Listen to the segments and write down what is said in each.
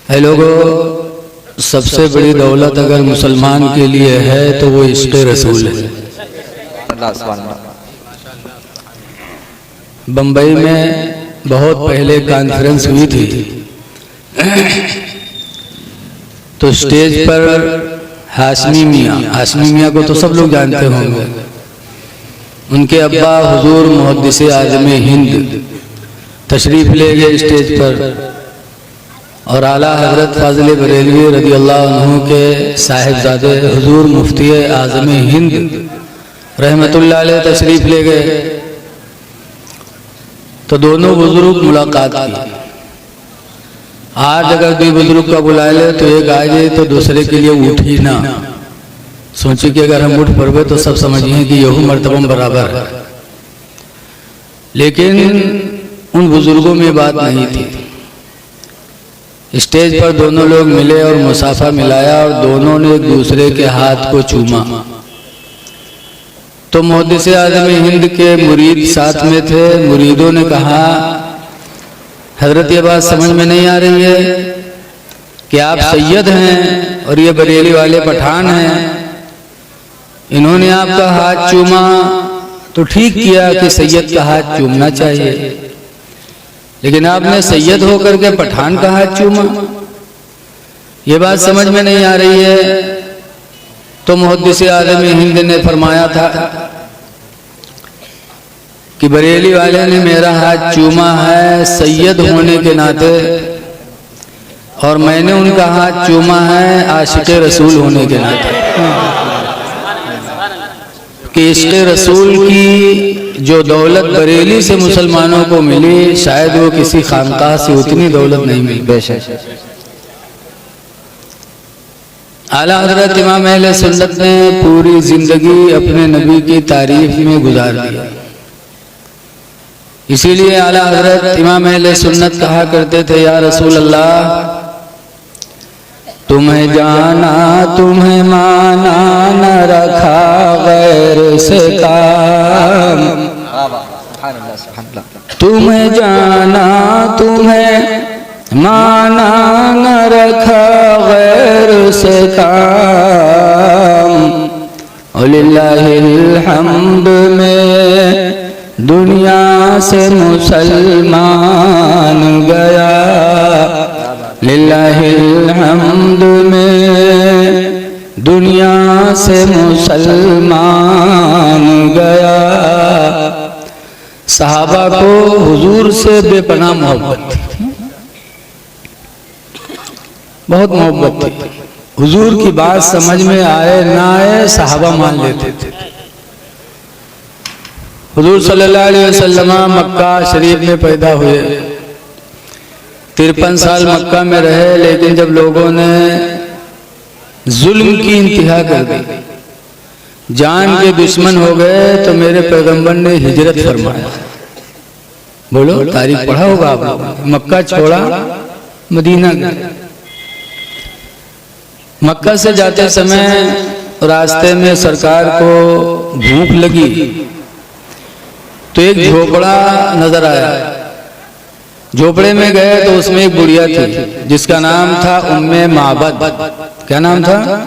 है लोगों, सबसे बड़ी दौलत अगर मुसलमान के लिए है तो वो इश्क़ रसूल है। बम्बई में बहुत पहले कॉन्फ्रेंस हुई थी तो स्टेज पर हाशमी मियाँ को तो सब लोग जानते होंगे, उनके अब्बा हुजूर मुहद्दिस आज़म हिंद तशरीफ़ ले गए स्टेज पर और आला हज़रत फ़ाज़िल बरेलवी रज़ी अल्लाह अन्हु के साहिबजादे हुजूर मुफ्ती आज़म हिंद रहमतुल्लाह अलैह तशरीफ़ ले गए तो दोनों बुजुर्ग मुलाकात की। आज अगर दो बुजुर्ग का बुला ले तो एक आ जाए तो दूसरे के लिए उठ ही ना, सोचिए कि अगर हम उठ पड़े तो सब समझिए कि यहू मर्तबा बराबर है। लेकिन उन बुजुर्गों में बात नहीं थी। स्टेज पर दोनों लोग मिले और मुसाफा मिलाया और दोनों ने एक दूसरे के हाथ को चूमा। तो मुहद्दिस आज़म हिंद के मुरीद साथ में थे। मुरीदों ने कहा, हजरत ये बात समझ में नहीं आ रही है कि आप सैयद हैं और ये बरेली वाले पठान हैं, इन्होंने आपका हाथ चूमा तो ठीक किया कि सैयद का हाथ चूमना चाहिए, लेकिन आपने सैयद होकर के पठान का हाथ चूमा, ये बात समझ में नहीं आ रही है। तो मुहद्दिस आज़म हिंद ने फरमाया था कि बरेली वाले ने मेरा हाथ चूमा है सैयद होने के नाते और मैंने उनका हाथ चूमा है आशिक़ रसूल होने के नाते, कि इश्क़ रसूल की जो दौलत बरेली से मुसलमानों को मिली शायद वो किसी खानकाह से उतनी दौलत नहीं मिली। बेशक आला हज़रत इमाम अहले सुन्नत ने पूरी जिंदगी अपने नबी की तारीफ में गुजार दी। इसीलिए आला हज़रत इमाम अहले सुन्नत कहा करते थे, या रसूल अल्लाह तुम्हें जाना तुम्हें माना न रखा गैर से काम, तुम्हें जाना तुम्हें माना न रखा गैर से काम, लिल्लाहिल हम्द में दुनिया से मुसलमान गया, लिल्लाहिल हम्द में दुनिया से मुसलमान गया। सहाबा को हुजूर से बेपनाह मोहब्बत थी, बहुत मोहब्बत थी। हुजूर की बात समझ में आए ना आए सहाबा मान लेते थे। हुजूर सल्लल्लाहु अलैहि वसल्लम मक्का शरीफ में पैदा हुए, 53 साल मक्का में रहे, लेकिन जब लोगों ने जुल्म की इंतहा कर दी, जान के दुश्मन हो गए, तो मेरे पैगंबर ने हिजरत फरमाया। बोलो, तारीख पढ़ा होगा आप लोग। मक्का छोड़ा, मदीना गए। मक्का से जाते समय रास्ते में सरकार को भूख लगी तो एक झोपड़ा नजर आया। झोपड़े में गए तो उसमें एक बुढ़िया थी जिसका नाम था उम्मे माबद। क्या नाम था?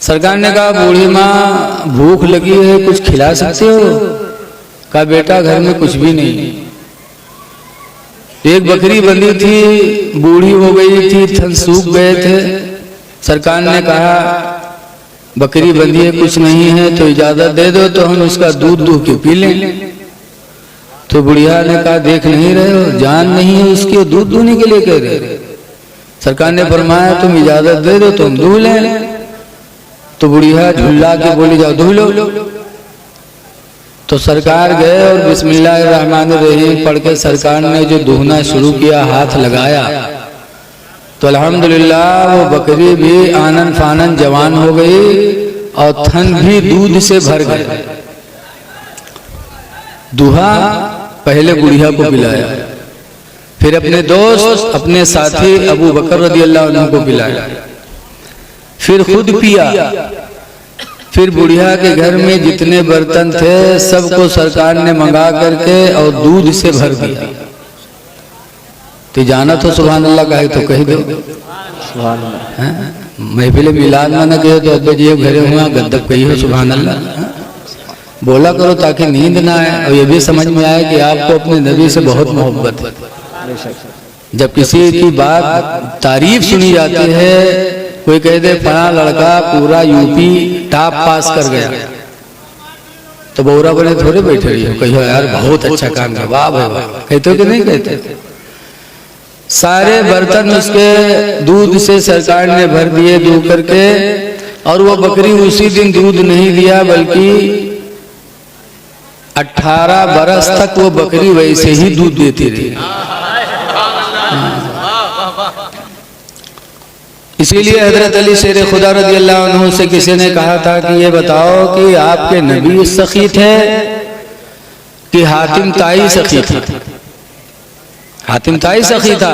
सरकार ने कहा, बूढ़ी माँ भूख लगी है, कुछ खिला सकते हो? कहा, बेटा घर में कुछ भी नहीं। एक बकरी बंधी थी, बूढ़ी हो गई थी, थन सूख गए थे। सरकार ने कहा, बकरी बंधी है, कुछ नहीं है तो इजाजत दे दो तो हम उसका दूध दूह के पी लें। तो बुढ़िया ने कहा, देख नहीं रहे हो, जान नहीं है उसकी, दूध दूहने के लिए कह रहे। सरकार ने फरमाया, तुम इजाजत दे दो तो हम दूह लें। तो बुढ़िया झुल्ला के बोली, जाओ दूह लो। तो सरकार गए और बिस्मिल्लाहिर्रहमानिर्रहीम पढ़ के सरकार ने जो दूहना शुरू किया, हाथ लगाया तो अल्हम्दुलिल्लाह वो बकरी भी आनन फानन जवान हो गई और थन भी दूध से भर गए। दूहा पहले बुढ़िया को पिलाया, फिर अपने दोस्त अपने साथी अबू बकर रज़ियल्लाहु अन्हु को पिलाया, फिर खुद पिया, फिर बुढ़िया के घर में जितने बर्तन थे सबको सरकार ने मंगा करके और दूध से भर दिया। तो जाना तो सुभान अल्लाह कहे तो कह दो, सुभान अल्लाह। महफिल मिलाद में न कहे तो अब्बे जी घरे हुआ गद्दब कही हो सुभान अल्लाह, बोला करो ताकि नींद ना आए और ये भी समझ में आए कि आपको अपने नबी से बहुत मोहब्बत है। जब किसी की बात तारीफ सुनी जाती है, कोई कह दे फला लड़का पूरा यूपी टॉप पास कर गया, तो बोरा बने थोड़े बैठे रही हो, कहियो यार बहुत अच्छा काम किया, वाह भाई वाह, कहते हो कि नहीं कहते? सारे बर्तन उसके दूध से सरकार ने भर दिए दूध करके, और वो बकरी उसी दिन दूध नहीं दिया बल्कि 18 बरस तक वो बकरी वैसे ही दूध देती रही। इसीलिए हजरत अली शेर खुदा रज़ी अल्लाह अन्हु से किसी ने कहा था कि ये बताओ कि आपके नबी सखी थे कि हातिम ताई सखी थी? हातिम ताई सखी था।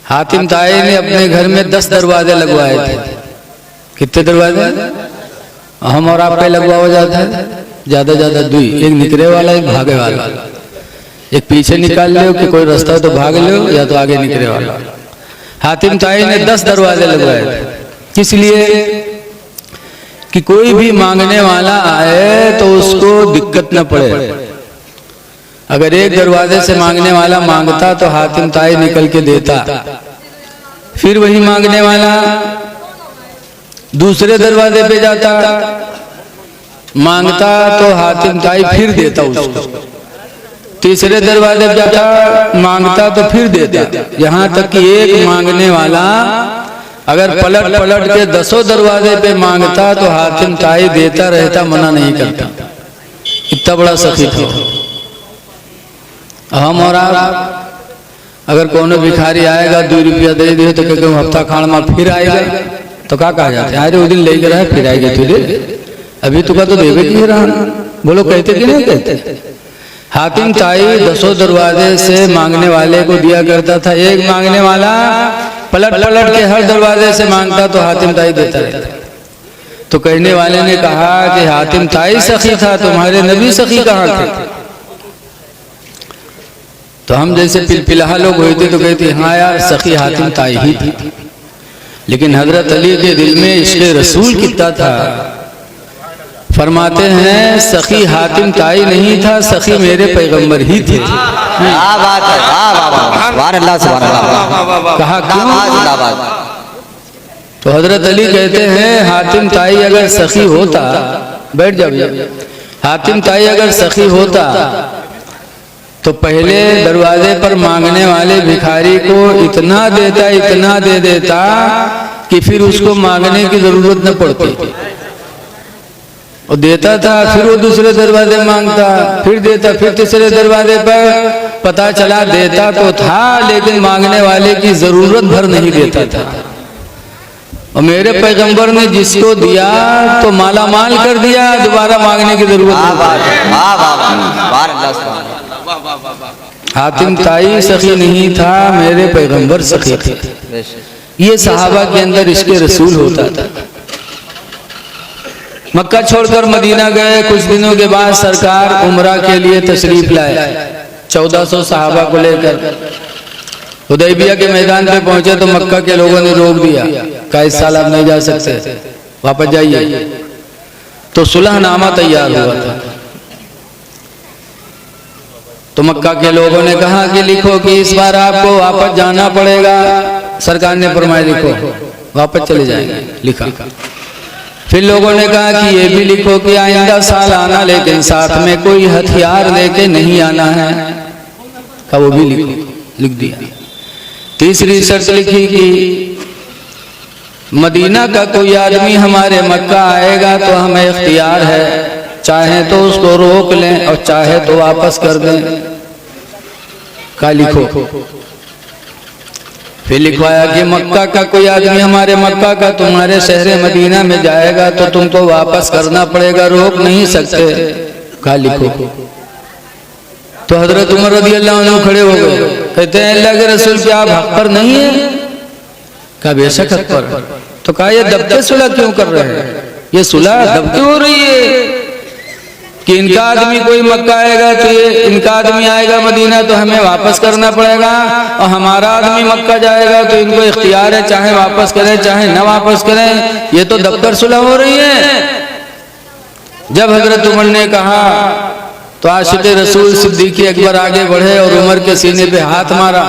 हातिम ताई ने अपने घर में 10 दरवाजे लगवाए थे। कितने दरवाजे? हम और आप पे लगवाया जाता है ज्यादा ज्यादा 2, एक निकले वाला एक भागे वाला। एक पीछे निकाल लो कि कोई रास्ता तो भाग लो, या तो आगे निकले वाला। हातिम ताई ने 10 दरवाजे लगवाए थे, इसलिए कि कोई भी मांगने वाला आए तो उसको दिक्कत न पड़े। अगर एक दरवाजे से मांगने वाला मांगता तो हातिम ताई निकल के देता, फिर वही मांगने वाला दूसरे दरवाजे पे जाता, मांगता तो हातिम ताई फिर देता उसको, तीसरे दरवाजे पे जाता, मांगता तो फिर देता, यहाँ तक कि एक मांगने वाला अगर पलट पलट के 10 दरवाजे पे मांगता तो हातिम ताई देता रहता, मना नहीं करता। इतना बड़ा सखी था। हम और आप अगर कोनो भिखारी आएगा 2 रुपया दे दे तो क्योंकि हफ्ता खान में फिर आएगा तो क्या कहा जाता है? अरे वो दिन लेकर आए फिर आएगा तुझे, अभी तुका तो देवे की रहा। बोलो कहते कि नहीं कहते? हातिम ताई 10 दरवाजे से मांगने वाले को दिया करता था। एक मांगने वाला पलट पलट के हर दरवाजे से मांगता तो हातिम ताई देता रहता। तो कहने वाले ने कहा कि हातिम ताई सखी था, तुम्हारे नबी सखी कहाँ थे? तो हम जैसे पिलपिलाहा लोग होते तो कहते हाँ यार सखी हातिम ताई ही थी। लेकिन हजरत अली के दिल में इश्क़ रसूल कितना था। फरमाते हैं सखी हातिम ताई नहीं था, सखी मेरे पैगंबर ही थे। कहा क्यों? तो हजरत अली कहते हैं हातिम ताई अगर सखी होता, बैठ जाओ, हातिम ताई अगर सखी होता तो पहले दरवाजे पर मांगने वाले भिखारी को इतना दे देता कि फिर उसको मांगने की जरूरत न पड़ती, और देता था। फिर वो दूसरे दरवाजे मांगता, फिर देता, फिर तीसरे दरवाजे पर पता चला देता तो था लेकिन मांगने वाले की जरूरत भर नहीं देता था। और मेरे पैगंबर ने जिसको दिया तो माला माल कर दिया, दोबारा मांगने की जरूरत नहीं। हातिम ताई सखी नहीं था, मेरे पैगंबर सखी थे। ये सहाबा के अंदर इश्क़ रसूल होता था। मक्का छोड़कर मदीना गए, कुछ दिनों के बाद सरकार उम्रा के लिए तशरीफ लाए 1400 सहाबा को लेकर। हुदैबिया के मैदान पे पहुंचे तो मक्का के लोगों ने रोक दिया, कहा इस साल आप नहीं जा सकते, वापस जाइए। तो सुलहनामा तैयार हुआ था। तो मक्का के लोगों ने कहा कि लिखो कि इस बार आपको वापस जाना पड़ेगा। सरकार ने फरमाया लिखो, वापस चले जाएंगे। लिखा। फिर लोगों ने कहा कि ये भी लिखो कि आइंदा साल आना, लेकिन साथ में कोई हथियार लेके नहीं आना है। का वो भी लिख दिया। तीसरी शर्त लिखी कि मदीना का कोई आदमी हमारे मक्का आएगा तो हमें इख्तियार है, चाहे तो उसको रोक लें और चाहे तो वापस कर दें। का लिखो। फिर लिखवाया कि मक्का का कोई आदमी हमारे मक्का का तुम्हारे शहर मदीना में जाएगा तो तुमको वापस करना पड़ेगा, रोक नहीं सकते। का लिखो। तो हजरत उमर रज़ी अल्लाह अन्हु खड़े हो गए, कहते हैं अल्लाह के रसूल क्या आप हक पर नहीं है? का बेशक हक पर। तो कहा ये दबके सुलह क्यों कर रहे हैं? ये सुलह दबके हो रही है कि इनका आदमी कोई मक्का आएगा तो ये इनका आदमी आएगा मदीना तो हमें वापस करना पड़ेगा, और हमारा आदमी मक्का जाएगा तो इनको इख्तियार है, चाहे वापस करें चाहे न वापस करें। ये तो दबकर सुलह हो रही है। जब हजरत उमर ने कहा तो आशिक रसूल सिद्दीक़ अकबर आगे बढ़े और उमर के सीने पे हाथ मारा,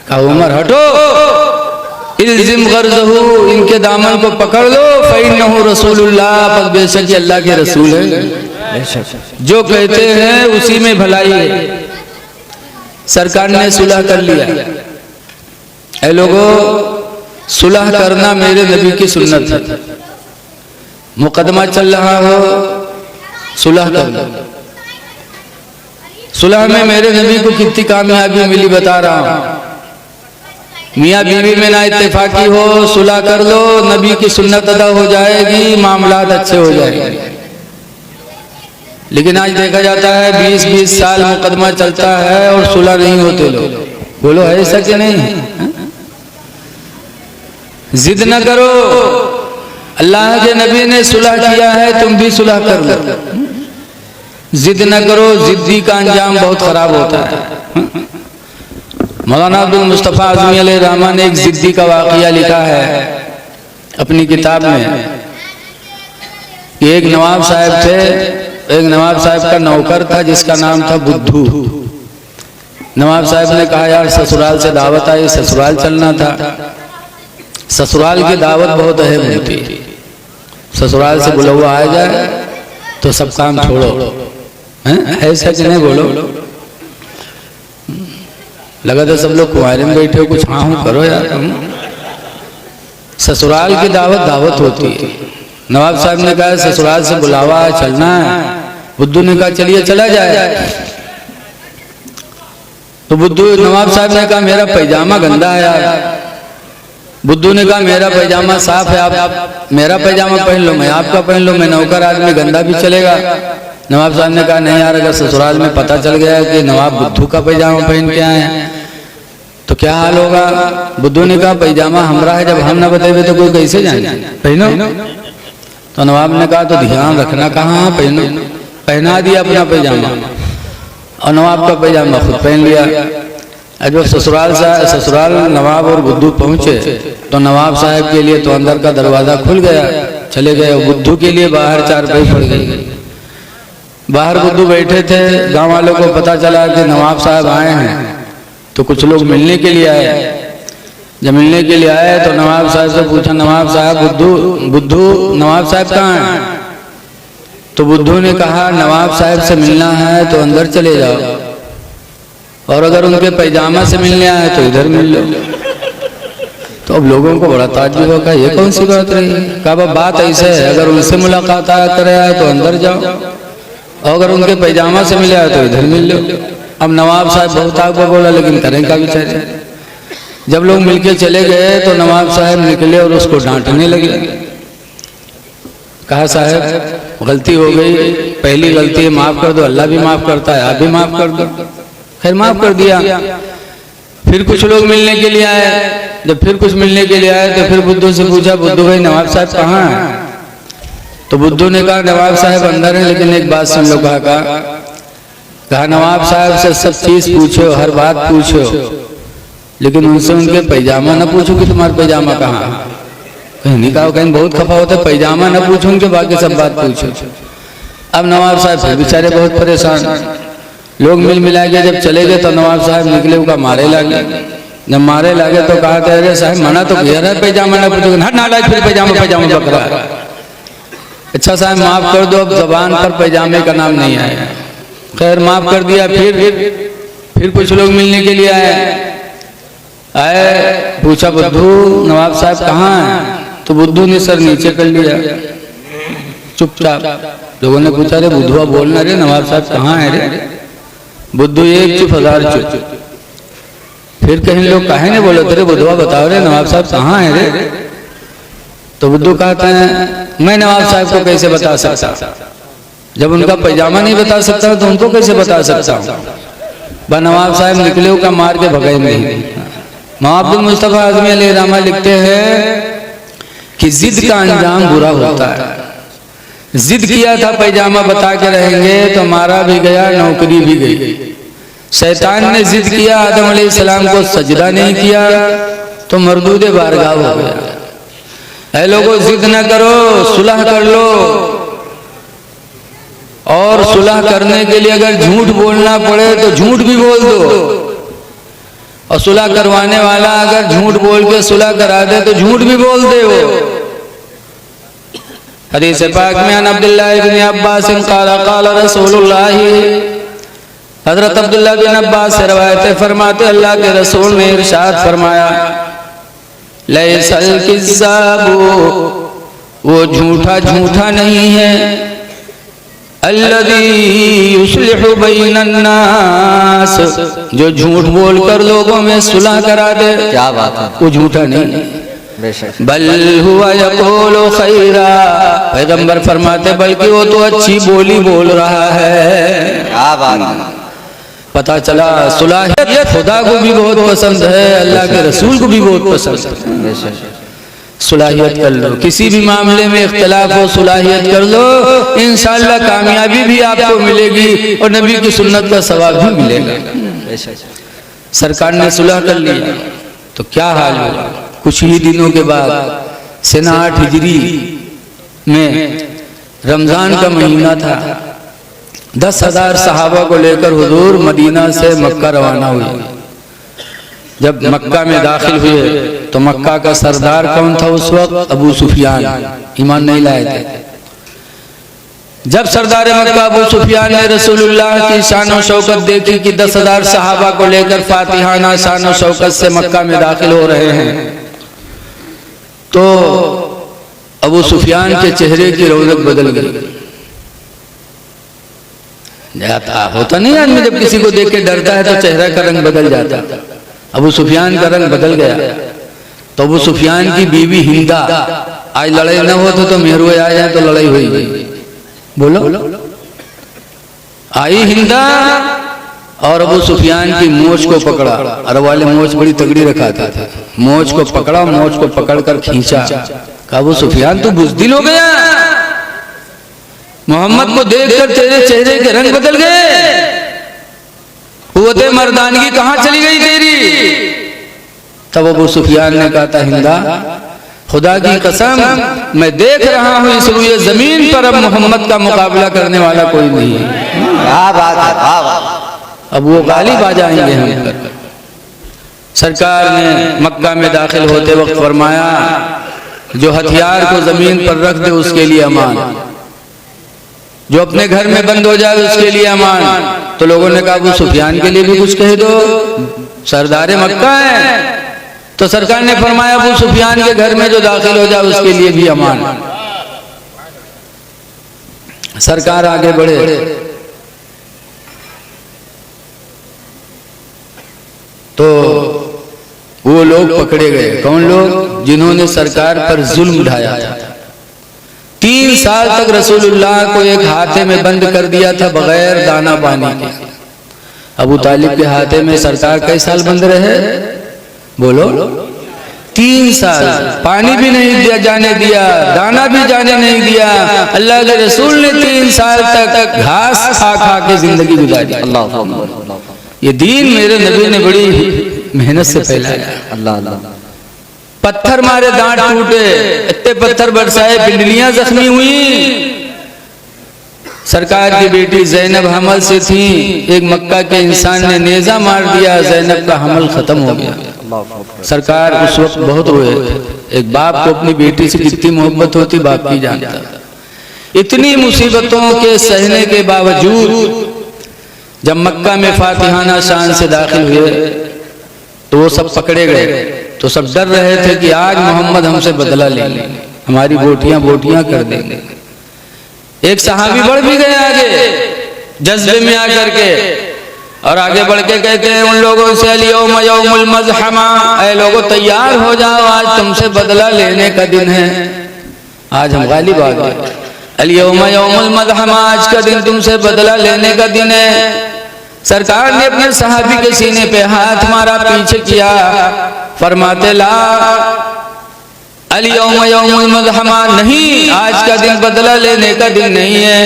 कहा उमर हटो, इल्जिम गर्ज़हू, इनके दामन को पकड़ लो, फ़इन्नहु रसूलुल्लाह, पर बेशक अल्लाह के रसूल है, जो कहते हैं उसी में भलाई है। सरकार ने सुलह कर लिया। ऐ लोगों, सुलह करना मेरे नबी की सुन्नत है। मुकदमा चल रहा हो, सुलह कर लो। सुलह में मेरे नबी को कितनी कामयाबी मिली बता रहा हूं। मियाँ बीवी में ना इत्तेफाकी हो, सुलह कर लो, नबी की सुन्नत अदा हो जाएगी, मामलात अच्छे हो जाएंगे। लेकिन आज देखा जाता है 20-20 साल मुकदमा चलता है और सुलह नहीं होते लोग। बोलो है ऐसा कि नहीं? जिद न करो, अल्लाह के नबी ने सुलह किया है, तुम भी सुलह कर लो। जिद न करो, जिद्दी का अंजाम बहुत खराब होता है। मौलाना अब्दुल मुस्तफा आज़मी अलैहिर्रहमान ने एक जिद्दी का वाक़या लिखा है अपनी किताब में। एक नवाब साहब थे, एक नवाब साहब का नौकर था जिसका नाम था बुद्धू। नवाब साहब ने कहा यार ससुराल से दावत आई, ससुराल चलना था। ससुराल की दावत बहुत अहम होती है। ससुराल से बुलवा आ जाए तो सब काम छोड़ो, ऐसा कि नहीं? बोलो, लगा था सब लोग कुंवारे में बैठे हो, कुछ हाँ हूँ करो यार। ससुराल की दावत होती है। नवाब साहब ने कहा ससुराल से बुलावा चलना है। बुद्धू ने कहा चलिए चला जाए। तो बुद्धू नवाब साहब ने कहा मेरा पैजामा गंदा है यार। बुद्धू ने कहा मेरा पैजामा साफ है, आप मेरा पैजामा पहन लो, मैं आपका पहन लो, मैं नौकर आदमी, गंदा भी चलेगा। नवाब साहब ने कहा नहीं यार, अगर ससुराल में पता चल गया कि नवाब बुद्धू का पैजामा पहन के आए हैं तो क्या हाल होगा? बुद्धू ने कहा पैजामा हमरा है, जब हम ना बताए तो कोई कैसे जाने, पहनो। तो नवाब ने कहा तो ध्यान रखना कहाँ पहनो। पहना दिया अपना पैजामा और नवाब का पैजामा खुद पहन लिया। जब ससुराल नवाब और बुद्धू पहुंचे तो नवाब साहब के लिए तो अंदर का दरवाजा खुल गया, चले गए। बुद्धू के लिए बाहर चारपाई पड़ गई। बाहर बुद्धू बैठे थे। गांव वालों को पता चला कि नवाब साहब आए हैं तो कुछ लोग मिलने के लिए आए। जब मिलने के लिए आए तो नवाब साहब से पूछा, नवाब साहब बुद्धू नवाब साहब कहाँ हैं? तो बुद्धू ने कहा नवाब साहब से मिलना है तो अंदर चले जाओ, और अगर उनके पैजामा से मिलने आए तो इधर मिल लो। तो अब लोगों को बड़ा ताज्जुब होगा, ये कौन सी बात रही? कहा बात ऐसे है, अगर उनसे मुलाकात करे आए तो अंदर जाओ, और अगर उनके पैजामा से मिले आए तो इधर मिल लो। अब नवाब साहब बहुत आगे बोला, लेकिन करें का बेचारे। जब लोग मिलके चले गए तो नवाब साहब निकले और उसको डांटने लगे। कहा साहब गलती हो गई, पहली गलती है, माफ कर दो, अल्लाह भी माफ करता है, आप भी माफ कर दो। खैर माफ कर दिया। फिर कुछ लोग मिलने के लिए आए। जब फिर कुछ मिलने के लिए आए तो फिर बुद्धू से पूछा, बुद्धू भाई नवाब साहब कहाँ हैं? तो बुद्धू ने कहा नवाब साहब अंदर हैं, लेकिन एक बात सुन लो। कहा नवाब साहब से सब चीज पूछो, हर बात पूछो, लेकिन उनसे उनके पैजामा न पूछो कि तुम्हारा पैजामा कहाँ है। कहीं नहीं कहा, कहीं बहुत खफा होता है, पैजामा न पूछो उनके, बाकी सब बात पूछो। अब नवाब साहब फिर बेचारे बहुत परेशान। लोग मिल मिला के जब चले गए तो नवाब साहब निकले, उनका मारे लगे। जब मारे लगे तो कहा अरे साहब मना तो किया है, पैजामा न पूछो। हट नालायक, फिर पैजामा पकड़ा। अच्छा साहब माफ कर दो, अब जबान पर पैजामे का नाम नहीं आया। खैर माफ कर दिया। फिर कुछ लोग मिलने के लिए आए। पूछा बुद्धू नवाब साहब कहाँ हैं? तो बुद्धू ने सर नीचे कर लिया चुपचाप। लोगों ने पूछा रे बुद्धुआ बोलना रे, नवाब साहब कहाँ है रे? बुद्धू एक चुप, हजार चुप। फिर कहीं लोग काहे नहीं बोले तेरे बुद्धुआ बताओ रे नवाब साहब कहाँ है रे? तो बुद्धू कहते हैं मैं नवाब साहब को कैसे बता सकता, जब उनका पैजामा नहीं बता सकता तो उनको कैसे बता सकता हूँ। नवाब साहब निकले का मार के भगाए नहीं। मौलाना अब्दुल मुस्तफा आज़मी अलैहिर्रहमान लिखते हैं कि जिद का अंजाम बुरा होता है। जिद किया था पैजामा बता के रहेंगे, तो मारा भी गया, नौकरी भी गई। शैतान ने जिद किया, आदम अलैहिस्सलाम को सजदा नहीं किया, तो मरदूद बारगाह हो गया। ऐ लोगों, जिद न करो, सुलह कर लो। और सुलह करने के लिए अगर झूठ बोलना पड़े तो झूठ भी बोल दो, और सुलह करवाने वाला अगर झूठ बोल के सुलह करा दे तो झूठ भी बोल दे। वो हदीस पाक में अन अब्दुल्लाह इब्न अब्बास क़ाल क़ाल रसूलुल्लाह, हजरत अब्दुल्लाह बिन अब्बास से रवायत है, फरमाते अल्लाह के रसूल ने इरशाद फरमाया, लैसल किज़्ज़ाबु, वो झूठा झूठा नहीं है, अल्लज़ी युस्लिहु बैनन नास, जो झूठ बोलकर लोगों में सुलह करा दे। क्या बात है, वो झूठा नहीं, बेशक। बल हुवा यक़ूलु खैरा, पैगंबर फरमाते बल्कि वो तो अच्छी बोली बोल रहा है। क्या बात है, पता चला सुलहियत खुदा को भी बहुत पसंद है, अल्लाह के रसूल को भी बहुत पसंद है। बेशक। सुलहियत कर लो, किसी भी मामले में इख्तिलाफ हो सुलहियत कर लो, इंशाअल्लाह कामयाबी भी आपको मिलेगी और नबी की सुन्नत का सवाब भी मिलेगा। बेशक। सरकार ने सुलह कर लिया तो क्या हाल हुआ, कुछ ही दिनों के बाद सना 8 हिजरी में रमजान का महीना था, 10,000 सहाबा को लेकर हुजूर मदीना से मक्का रवाना हुए। जब मक्का में दाखिल हुए तो मक्का का सरदार कौन था उस वक्त? अबू सुफियान, ईमान नहीं लाए थे। जब सरदार मक्का अबू सुफियान ने रसूलुल्लाह की शान और शौकत देखी कि 10,000 सहाबा को लेकर फातिहाना शान और शौकत से मक्का में दाखिल हो रहे हैं, तो अबू सुफियान के चेहरे की रौनक बदल गई। जाता होता नहीं आदमी जब किसी को देख के डरता है तो चेहरा का रंग बदल जाता। अबू सुफियान का रंग बदल गया। तो अबू सुफियान की बीवी हिंदा, आज लड़ाई न हो तो मेहरुए आ जाए तो लड़ाई हुई, बोलो। आई हिंदा और अबू सुफियान की मोच को पकड़ा। अरब वाले मोच बड़ी तगड़ी रखाते थे। मोच को पकड़ा, मोच को पकड़कर खींचा। कहा अबू सुफियान तू बुज़दिल हो गया, मोहम्मद को देखकर तेरे चेहरे के रंग बदल गए, कुव्वत मर्दानगी कहां चली गई तेरी? तब अबू सुफियान ने कहा था हिंदा, खुदा की कसम मैं देख रहा हूं इस रुए जमीन पर अब मोहम्मद का मुकाबला करने वाला कोई नहीं है। क्या बात है, अब वो गालिब आ जाएंगे हम पर। सरकार ने मक्का में दाखिल होते वक्त फरमाया जो हथियार को जमीन पर रख दे उसके लिए अमान, जो अपने घर में बंद हो जाए उसके लिए अमान। तो लोगों ने कहा अबू सुफियान के लिए भी कुछ कह दो, सरदार मक्का है। तो सरकार ने फरमाया अबू सुफियान के घर में जो दाखिल हो जाए उसके लिए भी अमान। सरकार आगे बढ़े तो वो लोग पकड़े गए। कौन लोग? जिन्होंने सरकार पर जुल्म ढाया था। 3 साल तक रसूलुल्लाह को एक हाथे में बंद कर दिया था बगैर दाना पानी के। अबू तालिब के हाथे में सरकार कई साल बंद रहे? बोलो। 3 साल पानी भी नहीं दिया, जाने दिया, दाना भी जाने नहीं दिया। अल्लाह के रसूल ने 3 साल तक घास खा खा के जिंदगी गुजारी। अल्लाह, ये दीन मेरे नबी ने बड़ी मेहनत से फैलाया। अल्लाह अल्लाह। पत्थर मारे, दांत टूटे, इतने पत्थर बरसाए, पिंडलियां जख्मी हुई। सरकार की बेटी जैनब हमल से थी, एक मक्का के इंसान ने नेजा मार दिया, जैनब का हमल खत्म हो गया। सरकार उस वक्त बहुत रोए थे। एक बाप को अपनी बेटी से कितनी मोहब्बत होती बाप की जानता। इतनी मुसीबतों के सहने के बावजूद जब मक्का में फातिहाना शान से दाखिल हुए तो वो सब पकड़े गए। तो सब डर रहे थे कि आज मोहम्मद हमसे बदला लेंगे, हमारी बोटियां बोटियां कर देंगे। एक सहाबी बढ़ भी गए आगे जज्बे में आकर के, और आगे बढ़ के कहते हैं उन लोगों से अल-यौम यौमुल मज़हमा, ऐ लोगों तैयार हो जाओ, आज तुमसे बदला लेने का दिन है, आज हम गालिब आ गए। अल-यौम यौमुल मज़हमा, आज का दिन तुमसे बदला लेने का दिन है। सरकार ने अपने सहाबी के सीने पे हाथ मारा, पीछे किया, फरमाते ला अल यौम यौमुल मज़हमा, नहीं आज का दिन बदला लेने का दिन नहीं है,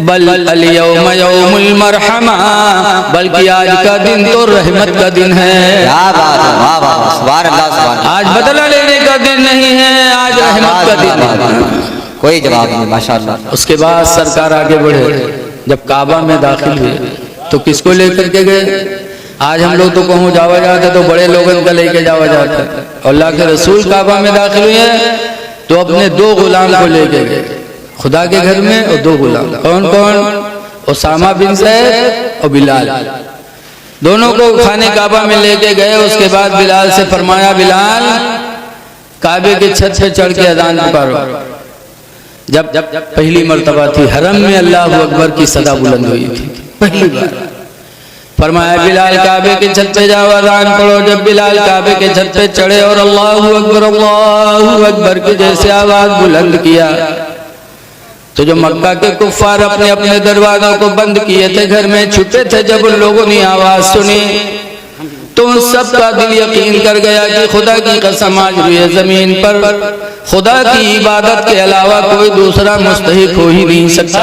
बल अल यौम यौमुल मरहमा, बल्कि आज का दिन तो रहमत का दिन है। क्या बात है, वाह वाह, सुभान अल्लाह, सुभान अल्लाह। आज बदला लेने का दिन नहीं है, आज रहमत का दिन है। कोई जवाब नहीं, माशाअल्लाह। उसके बाद सरकार आगे बढ़े, जब काबा में दाखिल हुए तो किसको लेकर के गए? आज हम लोग तो कहूँ जावा जाते तो बड़े लोगों का लेके जावा जाता, और अल्लाह के रसूल काबा में दाखिल हुए तो अपने 2 गुलाम को लेके गए खुदा के घर में, और 2 गुलाम कौन कौन? उसामा बिन ज़ैद और बिलाल, दोनों को खाने काबा में लेके गए। उसके बाद बिलाल से फरमाया, बिलाल काबे के छत पे चढ़ के अजान पुकारो। जब पहली मर्तबा थी हरम में अल्लाह अकबर की सदा बुलंद हुई थी, पहली बार फरमाया बिलाल काबे के छत पे जाओ, अज़ान पढ़ो। जब बिलाल काबे के छत पे चढ़े और अल्लाहु अकबर की जैसे आवाज बुलंद किया, तो जो मक्का के कुफ्फार अपने अपने दरवाजों को बंद किए थे, घर में छुपे थे, जब उन लोगों ने आवाज सुनी तो उन सब का दिल यकीन कर गया कि खुदा की कसम आज रुए जमीन पर खुदा की इबादत के अलावा कोई दूसरा मुस्तहिक हो ही नहीं सकता।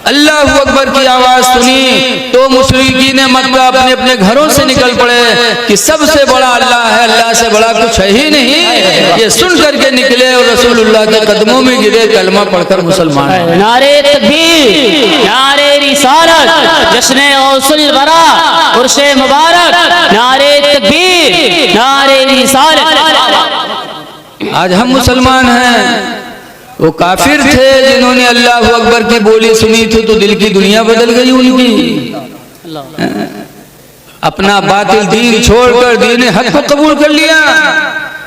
अल्लाह अकबर की आवाज सुनी तो मुशरिकीन मक्का अपने अपने घरों से निकल पड़े कि सबसे बड़ा अल्लाह है, अल्लाह से बड़ा कुछ है ही नहीं। ये सुन करके निकले और रसूलुल्लाह के कदमों में गिरे, कलमा पढ़कर मुसलमान। नारे तकबीर, नारे रिसालत, जश्न गौसुल वरा, उर्से मुबारक, नारे तकबीर, नारे रिसालत। आज हम मुसलमान हैं, वो काफिर थे जिन्होंने अल्लाह अकबर की बोली सुनी थी तो दिल की दुनिया बदल गई उनकी, अपना बातिल दीन छोड़कर दीन हक को कबूल कर लिया।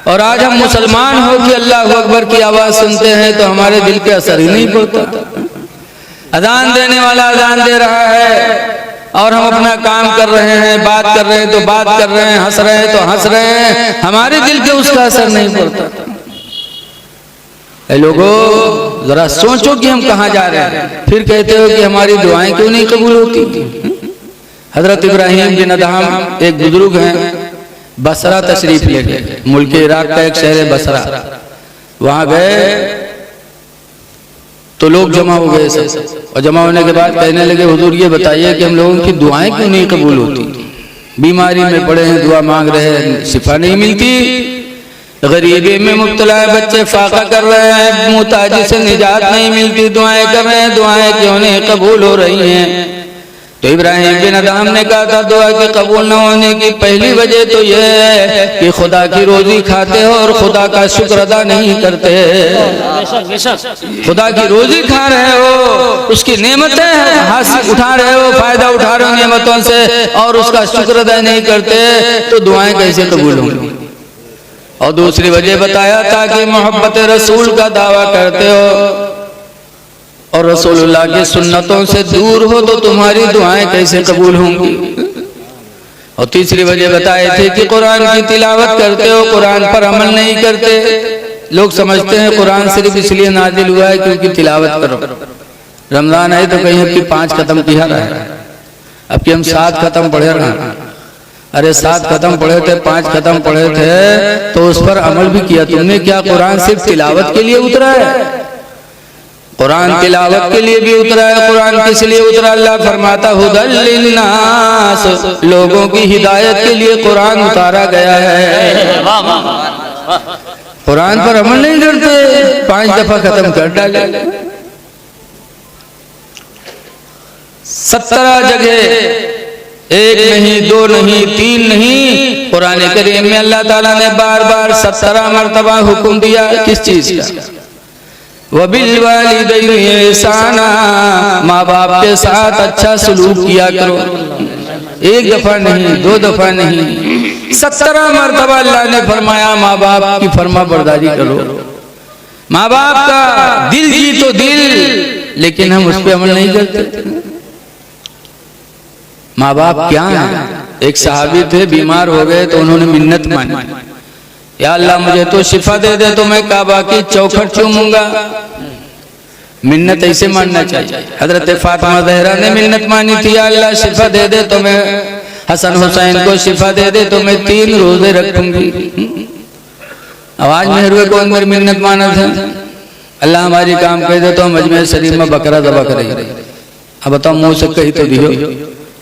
और आज हम मुसलमान हो कि अल्लाह अकबर की आवाज सुनते हैं तो हमारे दिल पे असर ही नहीं पड़ता। अजान देने वाला अजान दे रहा है और हम अपना काम कर रहे हैं, बात कर रहे हैं तो बात कर रहे हैं, हंस रहे हैं तो हंस रहे हैं, हमारे दिल पे उसका असर नहीं पड़ता। ऐ लोगों जरा सोचो कि हम कहाँ जा रहे हैं, फिर कहते हो कि हमारी दुआएं क्यों नहीं कबूल होती। हजरत इब्राहिम बिन अदहम एक बुजुर्ग हैं, बसरा तशरीफ ले गए, मुल्क इराक का एक शहर है बसरा। वहां गए तो लोग जमा हो गए सब, और जमा होने के बाद कहने लगे हुजूर ये बताइए कि हम लोगों की दुआएं क्यों नहीं कबूल होती। बीमारी में पड़े हैं, दुआ मांग रहे हैं, शिफा नहीं मिलती, गरीबी में मुब्तला है, बच्चे फाका कर रहे हैं, मुताजी से निजात नहीं मिलती, दुआएं कर रहे हैं, दुआएं क्यों नहीं कबूल हो रही हैं। तो इब्राहिम बिन अदहम ने कहा था दुआ के कबूल न होने की पहली वजह तो यह है कि खुदा की रोजी खाते हो और खुदा का शुक्र अदा नहीं करते। खुदा की रोजी खा रहे हो, उसकी नेमतें हासिल उठा रहे हो, फायदा उठा रहे हो नेमतों से, और उसका शुक्र अदा नहीं करते तो दुआएं कैसे कबूल होंगी। और दूसरी वजह बताया था कि मोहब्बत रसूल का दावा करते हो और रसूलुल्लाह की सुन्नतों से दूर हो तो तुम्हारी दुआएं कैसे कबूल होंगी। और तीसरी वजह बताई थी कि कुरान की तिलावत करते हो, कुरान पर अमल नहीं करते। लोग समझते हैं कुरान सिर्फ इसलिए नाजिल हुआ है क्योंकि तिलावत करो। रमजान है तो कहीं अब की 5 खत्म किया रहा है, अब की हम 7 खत्म पढ़े रहा। अरे 7 खत्म पढ़े थे, 5 खत्म पढ़े थे तो उस पर अमल भी किया तुमने क्या? कुरान सिर्फ तिलावत के लिए उतरा है? कुरान तिलावत के लिए भी उतरा है। कुरान किस लिए उतरा? अल्लाह फरमाता हुदल लिन्नास, लोगों की हिदायत के लिए कुरान उतारा गया है। कुरान पर अमल नहीं करते, 5 दफा खत्म कर डाले। 17 जगह, 1 नहीं, 2 नहीं, 3 नहीं, कुरान करीम में अल्लाह ताला ने बार बार 17 मरतबा हुक्म दिया। किस चीज का? वबिल वालिदैनि ihसाना, माँ बाप के साथ अच्छा सलूक किया करो। 1 दफा नहीं, 2 दफा नहीं, 17 मरतबा अल्लाह ने फरमाया माँ बाप की फरमा बरदारी करो। माँ बाप का दिल जी तो दिल, लेकिन हम उस पर अमल नहीं करते। माँ बाप क्या है? एक सहाबी थे, बीमार हो गए तो उन्होंने मिन्नत मानी, या अल्लाह मुझे तो शिफा दे दे तो मैं काबा की चौखट चूमूंगा। मिन्नत ऐसे मानना चाहिए। हजरत फातिमा ज़हरा ने मिन्नत मानी थी, या अल्लाह शिफा दे दे तो मैं हसन हुसैन को शिफा दे दे तो मैं 3 रोजे रखूंगी। आवाज में हुए कौन मेरी मिन्नत माना था, अल्लाह हमारी काम कह दे तो हम अजमेर शरीफ में बकरा दबा करेंगे। अब बताओ मुंह से कही तो दियो,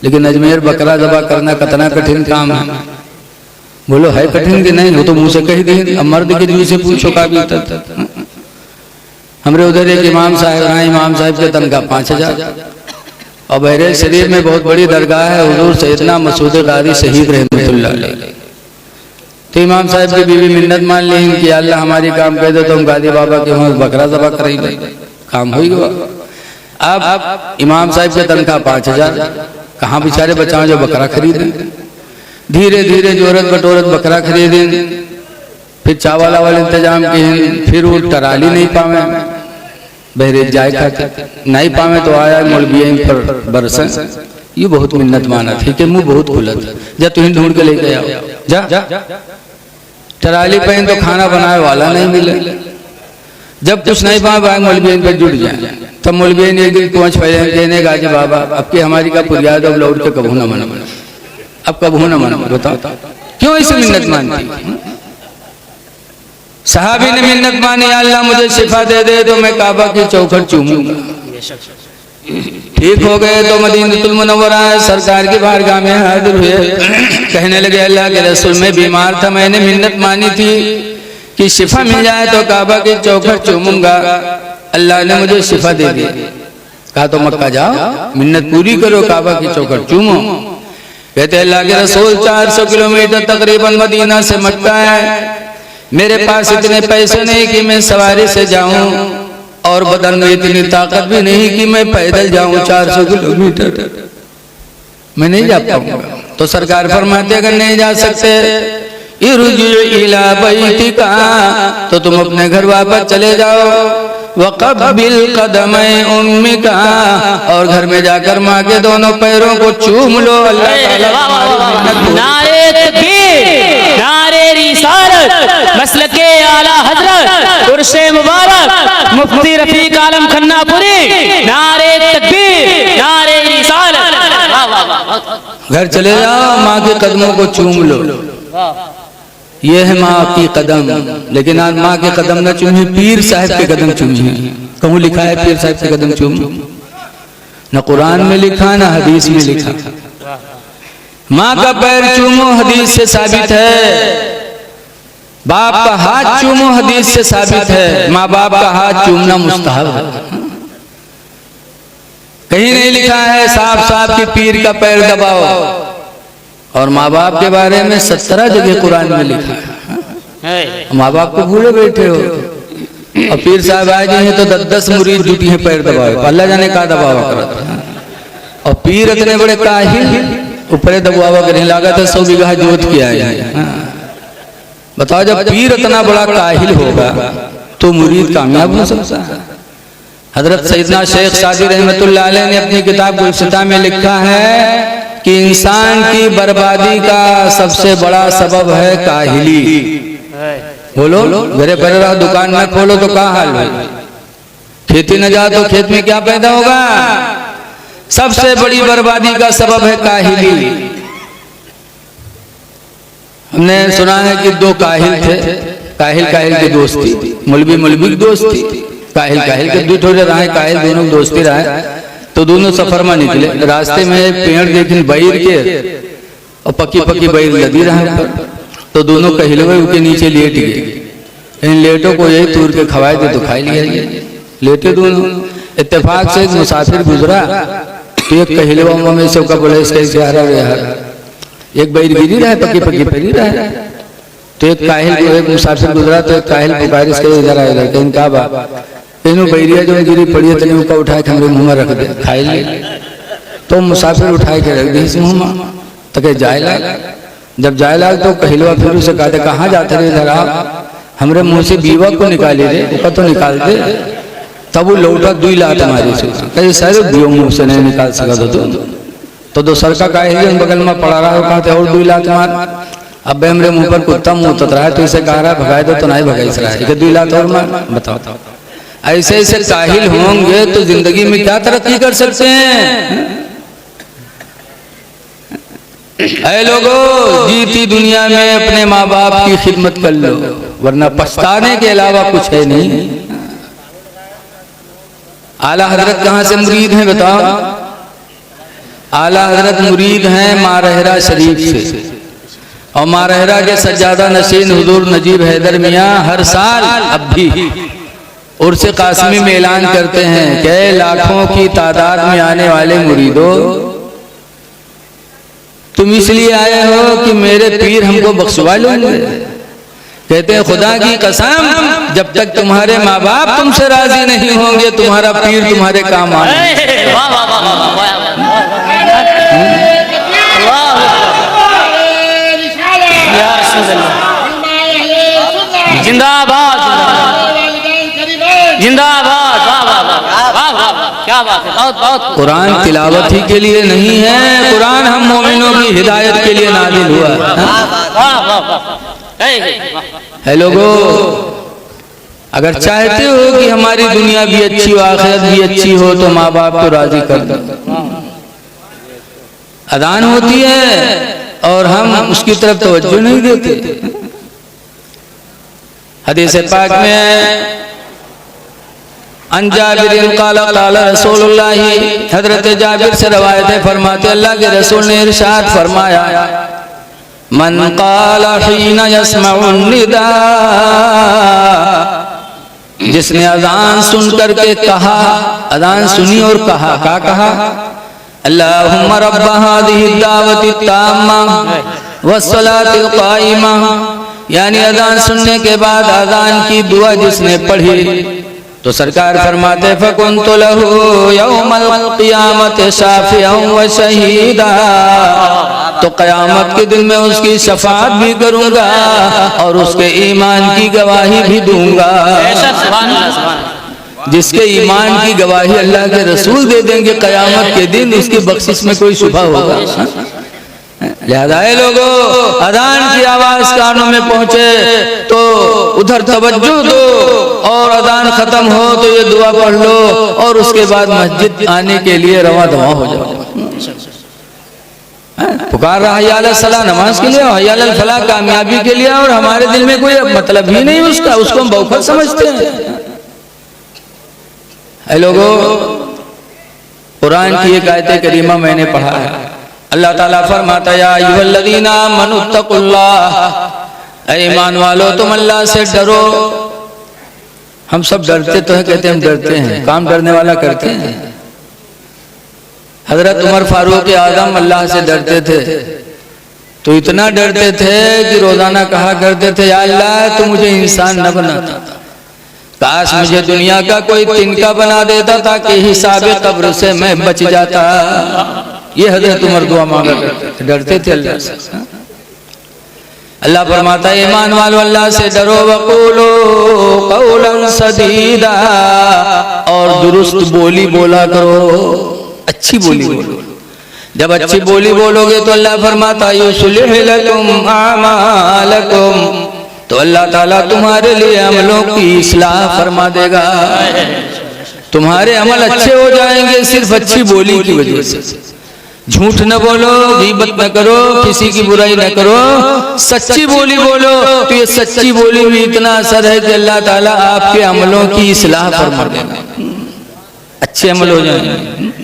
लेकिन अजमेर बकरा दबा करना कितना कठिन काम है। बोलो है कठिन कि नहीं? वो तो मुंह से कही दी। अब मर्द के दिल से पूछो का भी हमरे उधर एक इमाम साहब हैं, इमाम साहब के तनख्वाह 5000। और बहरे शरीफ में बहुत बड़ी दरगाह है, हुजूर सैयदना मसूद क़ादी शहीद रहमतुल्लाह अलैह। तो इमाम साहब की बीवी मिन्नत मान ली कि अल्लाह हमारी काम कह दे तो हम गादी बाबा के वहाँ बकरा ज़बह करेंगे, काम हो गया। अब इमाम साहब की तनख्वाह 5000, कहाँ बेचारे बचाओ जो बकरा खरीदें। धीरे धीरे जोरत बटोरत बकरा खरीदें, फिर चावल वावल इंतजाम किए, फिर वो टराली नहीं पावे, बहरे जाए खाते नहीं पावे तो आया मौलवी पर बरसे। ये बहुत मिन्नत माना थी कि मुँह बहुत खुलत, जा तुम ढूंढ के लेके आओ, जा टराली पहन तो खाना बनाए वाला नहीं मिले। जब कुछ नहीं पाए मौलवी पर जुट जाए, तब मौलवी ने एक दिन पहुँच पहले कहने का जी बाबा अब की हमारी का पुरियाद अब लौट के कबू न मना, अब कबू न मना। बताओ क्यों इसे मिन्नत मानती? सहाबी ने मिन्नत मानी, अल्लाह मुझे शिफा दे दे तो मैं काबा की चौखट चूमूंगा। ठीक हो गए तो मदीनतुल मुनव्वरा सरकार की बारगाह में हाजिर हुए। कहने लगे अल्लाह के रसूल मैं बीमार था, मैंने मिन्नत मानी थी कि शिफा मिल जाए तो काबा की चौखट चूमूंगा। अल्लाह ने मुझे शिफा दे दी। कहा तो मक्का जाओ, मिन्नत पूरी करो, काबा की चौखट चूमो। कहते अल्लाह के रसूल 400 किलोमीटर तकरीबन मदीना से मक्का है, मेरे पास इतने पैसे नहीं कि मैं सवारी से जाऊं, और बदन में इतनी ताकत भी नहीं कि मैं पैदल जाऊं 400 किलोमीटर, मैं नहीं जा पाऊंगा। तो सरकार फरमाते अगर नहीं जा सकते इरजू इला बैतिका, तो तुम अपने घर वापस चले जाओ। वक़ब्बिल क़दमै उम्मिका, और घर में जाकर माँ के दोनों पैरों को चूम लो। अल्लाह ताला नारे तकबीर, नारे रिसालत, मसलके आला हजरत कुर्से मुबारक मुफ्ती रफीक आलम खन्नापुरी, नारे तकबीर, नारे रिसालत। घर चले जाओ, माँ के कदमों को चूम लो। ये है माँ की कदम, लेकिन आज माँ के कदम न चूमे, पीर साहब के कदम चूमे। कहूँ लिखा है पीर साहब के कदम चूम? न कुरान में लिखा न हदीस में लिखा। माँ का पैर चूमो हदीस से साबित है, बाप का हाथ चूमो हदीस से साबित है, माँ बाप का हाथ चूमना मुस्तहब है। कहीं नहीं लिखा है साफ साफ कि पीर का पैर दबाओ, और माँ बाप के बारे में 17 जगह कुरान में लिखा है। माँ बाप को भूले बैठे हो, और पीर साहब आए जी हैं तो 10 मुरीद जुटी हैं पैर दबाओ, अल्लाह जाने का दबावा करता। और पीर इतने बड़े काहिल ऊपर दबावा करने लगा तो 100 बीघा जोत किया है। बताओ जब पीर इतना बड़ा काहिल होगा तो मुरीद कामयाब हो सकता है। हजरत सैयदना शेख सादी रहमतुल्लाह अलैह ने अपनी किताब गुलसिता में लिखा है कि इंसान की बर्बादी का सबसे बड़ा सबब है काहिली। बोलो घरे पर रहो, दुकान न खोलो तो क्या हाल है? खेती न जाओ तो खेत में क्या पैदा होगा? सबसे बड़ी बर्बादी का सबब है काहिली। हमने सुना है कि 2 काहिल थे, काहिल काहिल की दोस्ती, मौलवी मौलवी की दोस्ती, काहिल काहिल के 2 ठोरे रहे, काहिल दोनों दोस्ती रहे। तो दोनों सफर में निकले, रास्ते में एक पेड़ देखी बैर के, और पक्की पक्की बैर लदी रहा ऊपर। तो दोनों कहिलवे उसके नीचे लेट गए। इन लेटों को यही तूर के खवाए थे तो खा लिया, लेटे दोनों। इत्तेफाक से एक मुसाफिर गुजरा तो एक कहिलवा में से का बोले इसके एक बैर गिरी रहा है, पक्की पक्की पैरी रहा है। तो एक काहिल को एक मुसाफिर गुजरा तो एक काहिल पुकार इसके इधर आए, इधर कहीं का बात तीनों बैरिया जो गिरी पड़ी है तने उसका उठाए हमरे मुंह में रख दे खाई ले। तो मुसाफिर उठाए के रख दी इस मुंह में, तो कहे जाए लाग। जब जाए लाग तो कहिलवा फिर उसे कहते कहाँ जाते रहे इधर आप, हमरे मुंह से बीवा को निकाले रे, उसका तो निकाल दे। तब वो लौटा 2 लात मारी से, कहे सर बीओ मुंह से नहीं निकाल सका तो दोसर का काहिल बगल में पड़ा रहा, कहते और 2 लात मार। अब हमरे मुंह पर कुत्ता मुंह उतर रहा है, तो इसे कह रहा है भगाए दो तो नहीं भगाई रहा है, 2 लात और मार। बताओ ऐसे ऐसे काहिल होंगे तो जिंदगी में क्या तरक्की कर सकते हैं? ऐ लोगों, जीती दुनिया में अपने माँ बाप की खिदमत कर लो, वरना पछताने के अलावा कुछ है नहीं। आला हजरत कहाँ से मुरीद हैं बताओ? आला हजरत मुरीद हैं मारहरा शरीफ से, और मारहरा के सज्जादा नशीन हुजूर नजीब हैदर मियाँ हर साल अब भी उर्स कासमी में ऐलान करते हैं कि लाखों की तादाद में आने वाले मुरीदों, तुम इसलिए आए हो कि मेरे पीर हमको बख्शवा लेंगे। कहते हैं खुदा की कसम, जब तक तुम्हारे माँ बाप तुमसे राजी नहीं होंगे तुम्हारा पीर तुम्हारे काम आएगा। जिंदाबाद जिंदाबाद, क्या बात है, बहुत बहुत। कुरान तिलावत ही के लिए नहीं है, कुरान हम मोमिनों की हिदायत के लिए नाजिल हुआ है। लोगों, अगर चाहते हो कि हमारी दुनिया भी अच्छी हो आखिरत भी अच्छी हो तो माँ बाप को राजी कर दो। अजान होती है और हम उसकी तरफ तवज्जो नहीं देते। हदीस पाक में अन जाबिर क़ाल क़ाल रसूलुल्लाह, हजरत जाबिर से रवायत है, फरमाते अल्लाह के रसूल ने इरशाद फरमाया, मन क़ाल हीना यस्मउन निदा, जिसने अजान सुन करके कहा, अजान सुनी और कहा, क्या कहा? अल्लाहुम्मा रब्ब हादिहि दावति ताम्मा वस्सलातिल क़ाइमा, यानी अजान सुनने के बाद अजान की दुआ जिसने पढ़ी तो सरकार फरमाते फकुन्तु लहू यौमल क़ियामत शाफ़िअन व शहीदा, तो क़यामत के दिन में उसकी शफाअत भी करूंगा और उसके ईमान की गवाही भी दूंगा। जिसके ईमान की गवाही अल्लाह के रसूल दे देंगे क़यामत के दिन, उसकी बख्शिश में कोई शुबा होगा? लिहाजा लोगों, अजान की आवाज कानों में पहुंचे तो उधर तवज्जो दो, और अजान खत्म हो तो ये दुआ पढ़ लो और उसके बाद मस्जिद आने के लिए रवा दवा हो जाओ। पुकार रहा हय्या अलल सलाह, नमाज के लिए, हय्या अलल फलाह, कामयाबी के लिए, और हमारे दिल में कोई मतलब ही नहीं उसका, उसको हम बौखत समझते हैं। ऐ लोगों, कुरान की एक आयत करीमा मैंने पढ़ा है, अल्लाह ताला फरमाता है, या अय्युहल्लज़ीना आमनुत्तकुल्लाह, ऐ ईमान वालो तुम अल्लाह से डरो। हम सब डरते तो है, कहते हम डरते हैं, काम डरने वाला करते हैं। हजरत उमर फारूक आजम अल्लाह से डरते थे, तो इतना डरते थे कि रोजाना कहा करते थे, या अल्लाह तू मुझे इंसान न बनाता, काश मुझे दुनिया का कोई तिनका बना देता ताकि हिसाब कब्र से मैं बच जाता। ये हजरत उमर दुआ मांगा करते थे, डरते थे अल्लाह से। अल्लाह फरमाता है, ईमान वालों अल्लाह से डरो, वक़ूलू क़ौलन सदीदा, और दुरुस्त बोली बोला करो, अच्छी बोली बोलो। जब अच्छी बोली बोलोगे तो अल्लाह फरमाता है, युस्लिह लकुम आमालकुम, तो अल्लाह ताला तुम्हारे लिए अमलों की इस्लाह फरमा देगा। तुम्हारे अमल अच्छे हो जाएंगे सिर्फ अच्छी बोली की वजह से। झूठ न बोलो, गीबत न करो, किसी की बुराई न करो, सच्ची बोली बोलो, तो ये सच्ची बोली में इतना असर है कि अल्लाह ताला आपके अमलों की इस्लाह फरमा देगा, अच्छे अमल हो जाएंगे।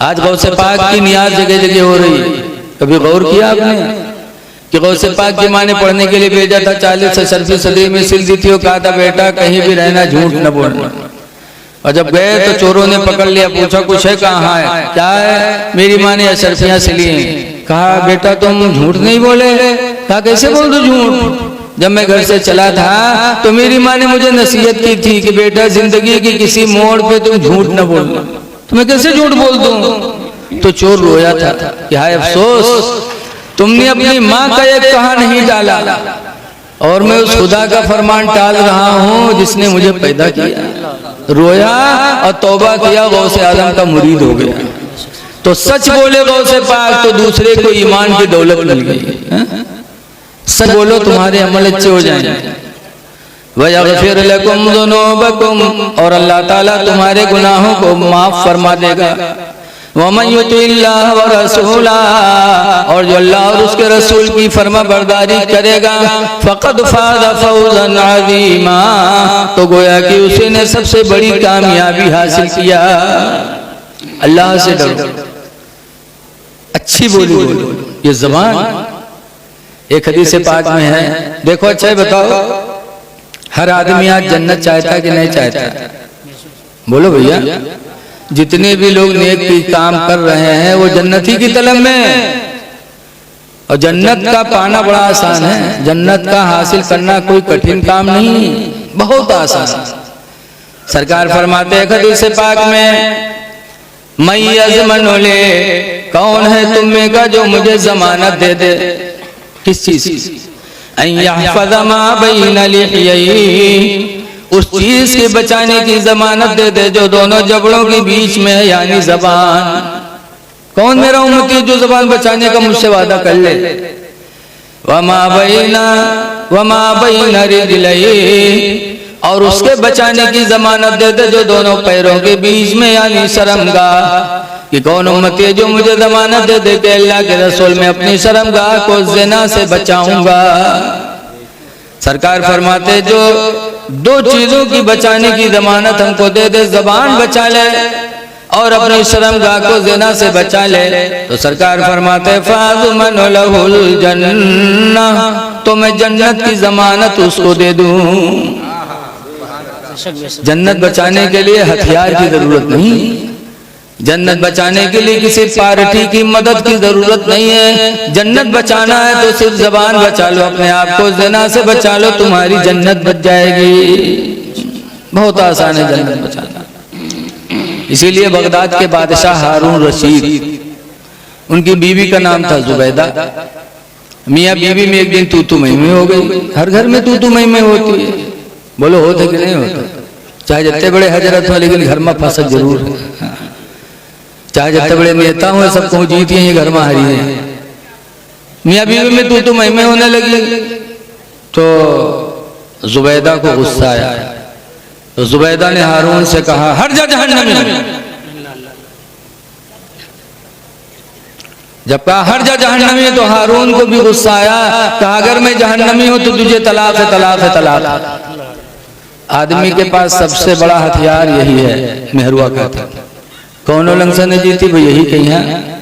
आज गौसे पाक की नियाज जगह जगह हो रही है, कभी गौर किया आपने कि गौसे पाक की माँ ने पढ़ने के लिए भेजा था, 40 से 40 सदी में सिल दी थी, कहा था बेटा कहीं भी रहना, झूठ न बोलना। और जब गए तो चोरों ने पकड़ लिया, पूछा कुछ है, कहाँ है, क्या है? मेरी माँ ने अशरफियाँ सिली हैं। कहा बेटा तुम झूठ नहीं बोले? कहा कैसे बोल दो झूठ? जब मैं घर से चला था तो मेरी माँ ने मुझे नसीहत की थी कि बेटा जिंदगी की किसी मोड़ पे तुम झूठ न बोलना। तो मैं कैसे झूठ बोल दूं? तो चोर रोया था कि हाय अफसोस, तुमने अपनी माँ का एक कहा नहीं डाला और मैं उस खुदा का फरमान टाल रहा हूँ जिसने मुझे पैदा किया। रोया और तौबा किया, गौसे आजम का मुरीद हो गया। तो सच बोले गौसे पाक तो दूसरे को ईमान की दौलत मिल गई। सच बोलो तुम्हारे अमल अच्छे हो जाएंगे। वयग़फ़िर लकुम ज़ुनूबकुम, और अल्लाह ताला तुम्हारे गुनाहों को माफ फरमा देगा। वमन युतिल्लाह व रसूला, और जो अल्लाह और उसके रसूल की फर्माबरदारी करेगा, फ़क़द फ़ाज़ फ़ौज़न अज़ीमा, तो गोया कि उसी ने सबसे बड़ी कामयाबी हासिल किया। अल्लाह से डरो, अच्छी बोली बोलो, ये ज़बान। एक हदीस पाक में है, देखो अच्छा है बताओ, हर आदमी आज जन्नत चाहता है कि नहीं चाहता? बोलो भैया, जितने भी लोग नेक की काम कर रहे हैं वो जन्नत ही की तलब में, और जन्नत का पाना बड़ा आसान है, जन्नत का हासिल करना कोई कठिन काम नहीं, बहुत आसान। सरकार फरमाते हैं हदीस पाक में, मैं यज़मनुले, कौन है तुम में का जो मुझे जमानत दे दे, किस चीज की? अन यहफ़ज़ मा बैन लिह्यैहि, उस चीज के बचाने की जमानत दे दे जो दोनों जबड़ों के बीच में है, यानी जबान। कौन मेरा उम्मती जो जबान बचाने का मुझसे वादा कर ले? वमा बैन रिजलैहि, और उसके बचाने की जमानत दे दे जो दोनों पैरों के बीच में, यानी शर्मगाह। कि कौन उम्मती है जो मुझे जमानत दे दे कि अल्लाह के रसूल में अपनी शर्मगाह को ज़िना से बचाऊंगा। सरकार फरमाते जो दो चीजों की बचाने की जमानत हमको दे दे, जबान बचा ले और अपनी शर्मगाह को ज़िना से बचा ले, तो सरकार फरमाते फ़ाज़मन लहुल जन्नह, तो मैं जन्नत की जमानत उसको दे दूं। जन्नत बचाने के लिए हथियार की जरूरत नहीं, जन्नत बचाने के लिए किसी पार्टी की मदद की जरूरत नहीं है। जन्नत बचाना है तो सिर्फ जबान बचा लो, अपने आप को ज़िना से बचा लो, तुम्हारी जन्नत बच जाएगी। बहुत आसान है जन्नत बचाना। इसीलिए बगदाद के बादशाह हारून रशीद, उनकी बीवी का नाम था जुबैदा। मियाँ बीवी में एक दिन तू मैं हो गई। हर घर में तू मैं होती है, बोलो होते कि नहीं होते? चाहे जितने बड़े हजरत हो, लेकिन घर में फसद जरूर है। चाहे जितने बड़े नेता हो, सबको जीती है, ये घर में हारी है। मियाँ बीवी में तू मैं होने लगी तो जुबैदा को गुस्सा आया, तो जुबैदा ने हारून से कहा हट जा जहन्नमी में। जब कहा हट जा जहन्नमी में, तो हारून को भी गुस्सा आया, कहा अगर मैं जहन्नमी हूं तो तुझे तलाक है, तलाक है, तलाक है। आदमी के पास सबसे बड़ा हथियार यही है, मेहरुआ कहता है। कौन लंसा ने जीती वो यही कही है।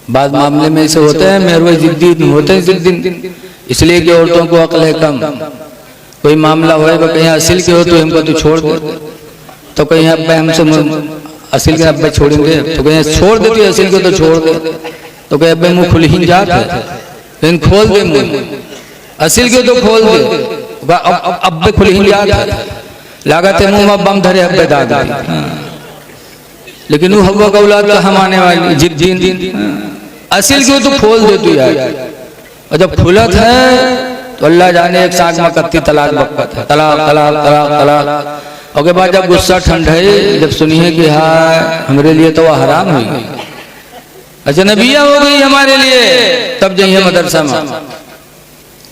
बाद मामले में ऐसे होते हैं मेहरुआ जिद्दी होते हैं जिद्दी, इसलिए कि औरतों को अक्ल है कम। कोई मामला हो कहीं असिल के हो तो हमको तो छोड़ दे, तो कहीं अब्बा हमसे असिल के अब्बा छोड़ेंगे, तो कहीं छोड़ देती असिल को तो छोड़ दे, तो कहीं अब्बा मुँह खुल ही जाता है, लेकिन खोल दे मुँह, असिल के तो खोल दे, अब्बे खुल ही जाता है, लागत है मुँह में बम धरे अब्बे दादा। लेकिन वो हवा का औलाद का हम आने वाली जिद्दी असिल क्यों तो खोल दे तू यार। और जब खुलत है तो अल्लाह जाने एक साथ में कत्ती तलाक बकत है, तलाक तलाक तलाक तलाक। और के बाद जब गुस्सा ठंडे, जब सुनिए कि हाँ हमारे लिए तो वह हराम हुई, अजनबिया हो गई हमारे लिए, तब जाइए मदरसा में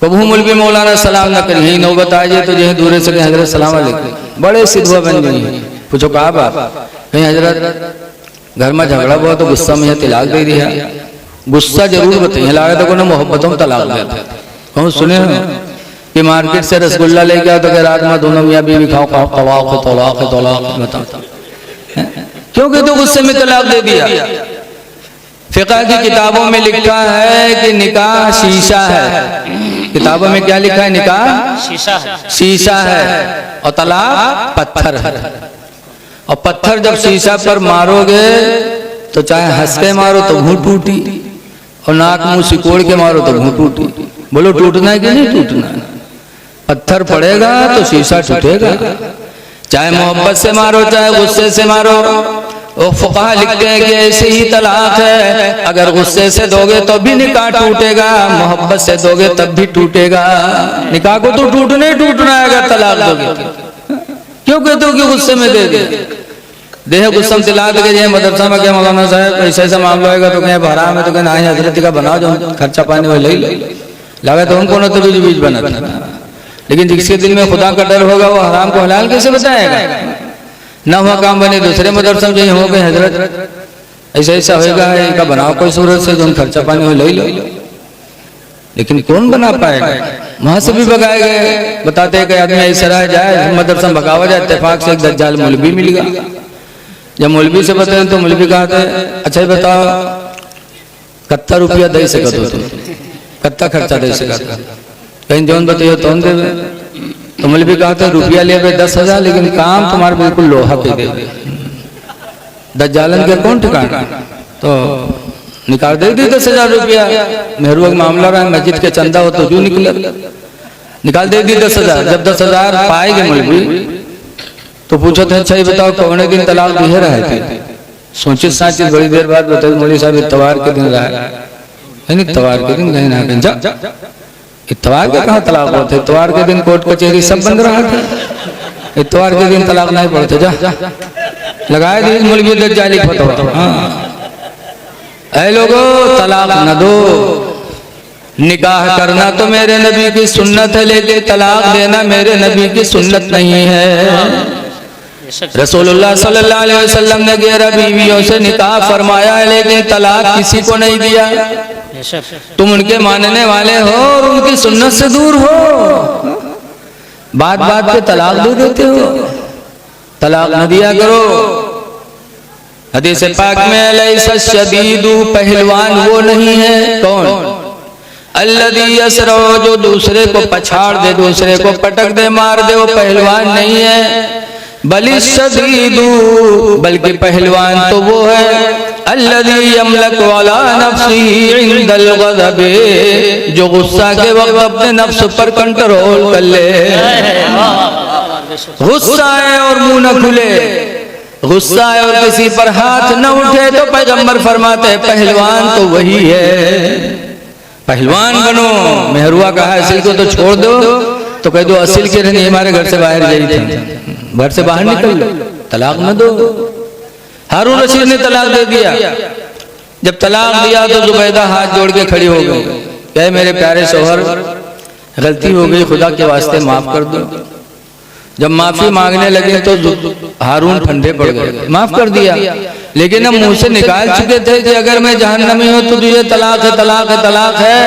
कबू मुल्की मौलाना सलाम न करिए, नौबत आ जाए तो जो दूर से हजरत सलाम अलैकुम, बड़े सिद्धवा बन गई। पूछो कहा बाप, कहीं हजरत घर में झगड़ा हुआ तो गुस्सा में तलाक दे दिया। गुस्सा जरूर बताइए, लगा तो कोई मोहब्बतों में तलाक देते। कहूँ सुने हो कि मार्केट से रसगुल्ला लेके आओ तो क्या रात में दोनों मियाँ बीवी खाओ खाओ तलाक तलाक तलाक, बताओ क्योंकि तो गुस्से में तलाक दे दिया। फिक़ह की किताबों में लिखा है कि निकाह शीशा है। किताबों में क्या लिखा है? निकाह शीशा है, शीशा है और तलाक पत्थर है। और पत्थर जब शीशा पर मारोगे तो चाहे हंस के मारो तो मुंह टूटी, और नाक मुंह सिकोड़ के मारो तो मुंह टूटी। बोलो टूटना है कि नहीं टूटना? पत्थर पड़ेगा तो शीशा टूटेगा। चाहे मोहब्बत से मारो चाहे गुस्से से मारो। वो फुक़हा लिखते हैं कि ऐसे ही तलाक है, अगर गुस्से से दोगे तो भी निकाह टूटेगा, मोहब्बत से दोगे तब भी टूटेगा। निकाह को तो टूटना ही टूटना है अगर तलाक दोगे। क्यों कहते हो कि गुस्से में दे दे देह गुस्सा में तलाक दे जाए मदरसा में क्या मौलाना साहब ऐसा ऐसा मामला होगा तो कहीं हराम है, तो कहीं नहीं हजरत का बनाओ जो खर्चा पाने वाले लगा तो हमको ना तो बीज बना था। लेकिन जिसके दिल में खुदा का डर होगा वो हराम को हलाल कैसे बताएगा? ना हुआ काम बने दूसरे मदरसा में हो गए हजरत ऐसा ऐसा होएगा इनका बनाओ कोई सूरत से जो खर्चा पानी हो ले लो, लेकिन कौन बना पाएगा? वहां से भी भगाए गए। बताते हैं कि आदमी ऐसा रह जाए मदरसा में भगावा जाए, इत्तेफाक से एक दज्जाल मौलवी मिल गया। जब मौलवी से बताए तो मौलवी कहते हैं अच्छा बताओ कत्ता रुपया दे सकते हो तुम, कत्ता खर्चा दे सकते कहीं जौन बताइए तो दे। तो मौलवी कहते हैं रुपया ले 10,000 लेकिन काम तुम्हारे बिल्कुल लोहा पे दे। दज्जालन के कौन ठिकाना? तो निकाल दे दी 10,000 रुपया। मेहरू का मामला रहा मस्जिद के चंदा हो तो जो निकले निकाल दे दी 10,000। जब 10,000 पाएंगे मौलवी तो पूछो थे अच्छा ये बताओ कौन दिन तलाक दिए रहे थे? सोचे साची बड़ी देर बाद बताए मौलवी साहब इतवार के दिन रहा है। इतवार के दिन कहीं ना कहीं जा इतवार के कहाँ तलाक होते? इतवार के दिन कोर्ट कचहरी सब बंद रहा था, इतवार के दिन तलाक नहीं पड़ते। जा लगाए दी मौलवी दज्जाली फतवा। हाँ ऐ लोगो तलाक न दो, निकाह करना तो मेरे नबी की सुन्नत है लेकिन तलाक देना मेरे नबी की सुन्नत नहीं है। रसूलुल्लाह सल्लल्लाहु अलैहि वसल्लम ने 11 बीवियों से निकाह फरमाया है लेकिन तलाक किसी को नहीं दिया। तुम उनके मानने वाले हो और उनकी सुन्नत से दूर हो, बात बात पे तलाक दे देते हो। तलाक न दिया करो। हदीस पाक में लैसा शदीदु पहलवान वो नहीं है कौन? अल्लज़ी यसरो जो दूसरे को पछाड़ दे, दूसरे को पटक दे, मार दे, वो पहलवान नहीं है। बली शदीदु बल्कि पहलवान तो वो है अल्लज़ी यमलक वाला नफ्सी इंदल गज़ब जो गुस्सा के वक्त अपने नफ्स पर कंट्रोल कर ले। गुस्सा है और मुंह न खुले, गुस्सा है और किसी पर हाथ न उठे तो पैगंबर फरमाते हैं पहलवान तो वही है। पहलवान बनो। मेहरुआ कहा असिल को तो छोड़ दो तो कह दो असिल के रहने हमारे घर से बाहर गई थी, घर से बाहर निकल लो, तलाक न दो। हारून रशीद ने तलाक दे दिया। जब तलाक दिया तो जुबैदा हाथ जोड़ के खड़ी हो गई, कहे मेरे प्यारे शोहर गलती हो गई, खुदा के वास्ते माफ कर दो। जब माफी मांगने लगे तो हारून ठंडे पड़ गए, माफ कर दिया। लेकिन हम मुंह से निकाल चुके थे कि अगर मैं जहन्नमी हूं तो तुझे तलाक है, तलाक है, तलाक है।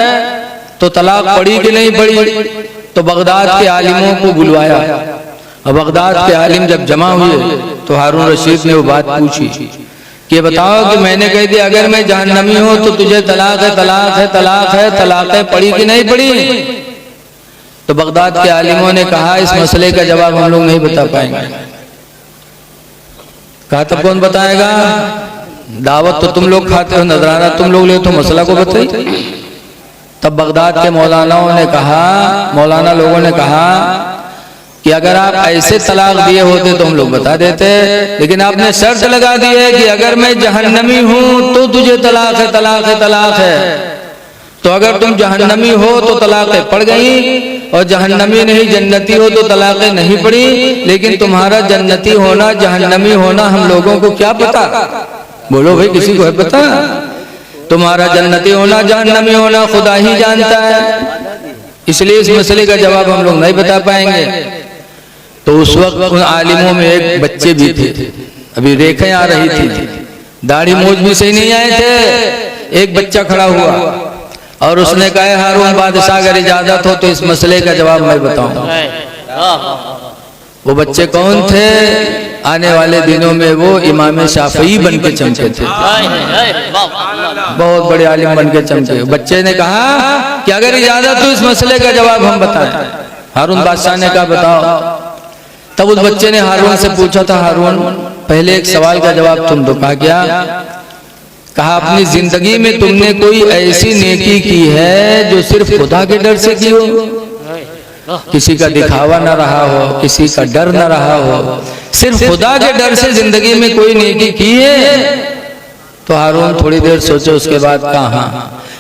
तो तलाक पड़ी कि नहीं पड़ी? तो बगदाद के आलिमों को बुलवाया और बगदाद के आलिम जब जमा हुए तो हारून रशीद ने वो बात पूछी कि बताओ कि मैंने कह दिया अगर मैं जहन्नमी हूं तो तुझे तलाक है, तलाक है, तलाक है, तलाक है, पड़ी कि नहीं पड़ी? तो बगदाद के आलिमों ने कहा इस मसले का जवाब हम लोग नहीं बता पाएंगे। कहा तब कौन बताएगा? दावत तो तुम लोग खाते हो, नजराना तुम लोग ले, तो मसला को बताइए। तब बगदाद के मौलानाओं ने कहा, मौलाना लोगों ने कहा कि अगर आप ऐसे तलाक दिए होते तो हम लोग बता देते, लेकिन आपने शर्त लगा दी है कि अगर मैं जहन्नमी हूं तो तुझे तलाक है, तलाक है, तलाक है। तो अगर तुम जहन्नमी हो तो तलाक़ें पड़ गई और जहन्नमी नहीं जन्नती हो तो तलाक़ें नहीं पड़ी। लेकिन तुम्हारा जन्नती होना जहन्नमी होना हम लोगों को क्या पता? बोलो भाई, किसी को है पता? तुम्हारा जन्नती होना जहन्नमी होना खुदा ही जानता है। इसलिए इस मसले का जवाब हम लोग नहीं बता पाएंगे। तो उस वक्त उन आलिमों में एक बच्चे भी थे, अभी रेखें आ रही थी, दाढ़ी मूंछ भी सही नहीं आए थे। एक बच्चा खड़ा हुआ और उसने कहा हारून बादशाह अगर इजाजत हो तो इस मसले का जवाब मैं बताऊं। वो बच्चे कौन थे? आने वाले दिनों में वो इमाम शाफई बन के चमके थे, बहुत बड़े आलिम बन के चमके। बच्चे ने कहा कि अगर इजाजत हो इस मसले का जवाब हम बताएं। हारून बादशाह ने कहा बताओ। तब उस बच्चे ने हारून से पूछा था हारून पहले एक सवाल का जवाब तुम दो। कहा क्या? कहा अपनी जिंदगी में तुमने कोई ऐसी नेकी की है जो सिर्फ खुदा के डर से की हो, किसी का दिखावा न रहा हो, किसी का डर न रहा हो, सिर्फ खुदा के डर से जिंदगी में कोई नेकी की है? तो हारून थोड़ी देर सोचे, उसके बाद कहा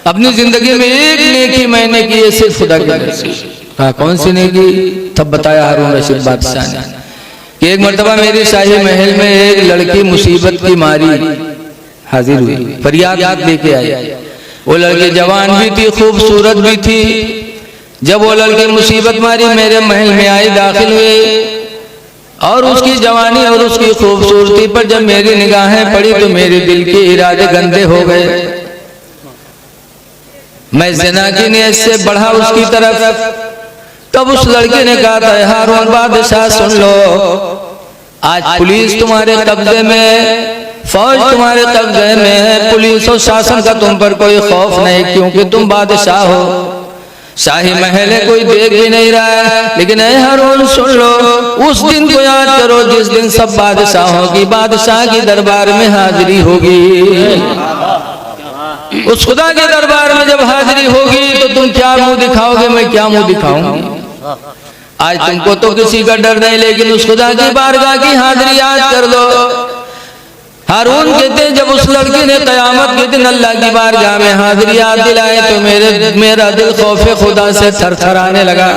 अपनी जिंदगी में एक नेकी मैंने की है सिर्फ खुदा के डर से। कहा कौन सी नेकी? तब बताया हारून रशीद बादशाह ने कि एक मर्तबा मेरी शाही महल में एक लड़की मुसीबत की मारी हाजिर हुई, फरियाद लेके आई। वो लड़की जवान भी थी, खूबसूरत भी थी। जब वो लड़की मुसीबत मारी मेरे महल में आई, दाखिल हुई और उसकी जवानी और उसकी खूबसूरती पर जब मेरी निगाहें पड़ी तो मेरे दिल के इरादे गंदे हो गए। मैं ज़िना की नीयत से बढ़ा उसकी तरफ। तब उस लड़के ने कहा था, हारून बादशाह सुन लो, आज पुलिस तुम्हारे कब्जे में, फौज तुम्हारे कब्जे में है, पुलिस और शासन का तुम पर कोई खौफ नहीं, क्योंकि तुम बादशाह हो। शाही महल है, कोई देख भी नहीं रहा है। लेकिन ऐ हारून सुन लो, उस दिन को याद करो जिस दिन सब बादशाहों की बादशाह की दरबार में हाजिरी होगी। उस खुदा के दरबार में जब हाजिरी होगी तो तुम क्या मुंह दिखाओगे, मैं क्या मुंह दिखाऊं। आज तुमको तो किसी का डर नहीं, लेकिन उस खुदा की बारगाह की हाजिरी याद कर लो। हारून कहते जब उस लड़के ने कयामत के दिन अल्लाह की बारगाह में हाजिरी याद दिलाए तो मेरा दिल खौफे खुदा से थरथराने लगा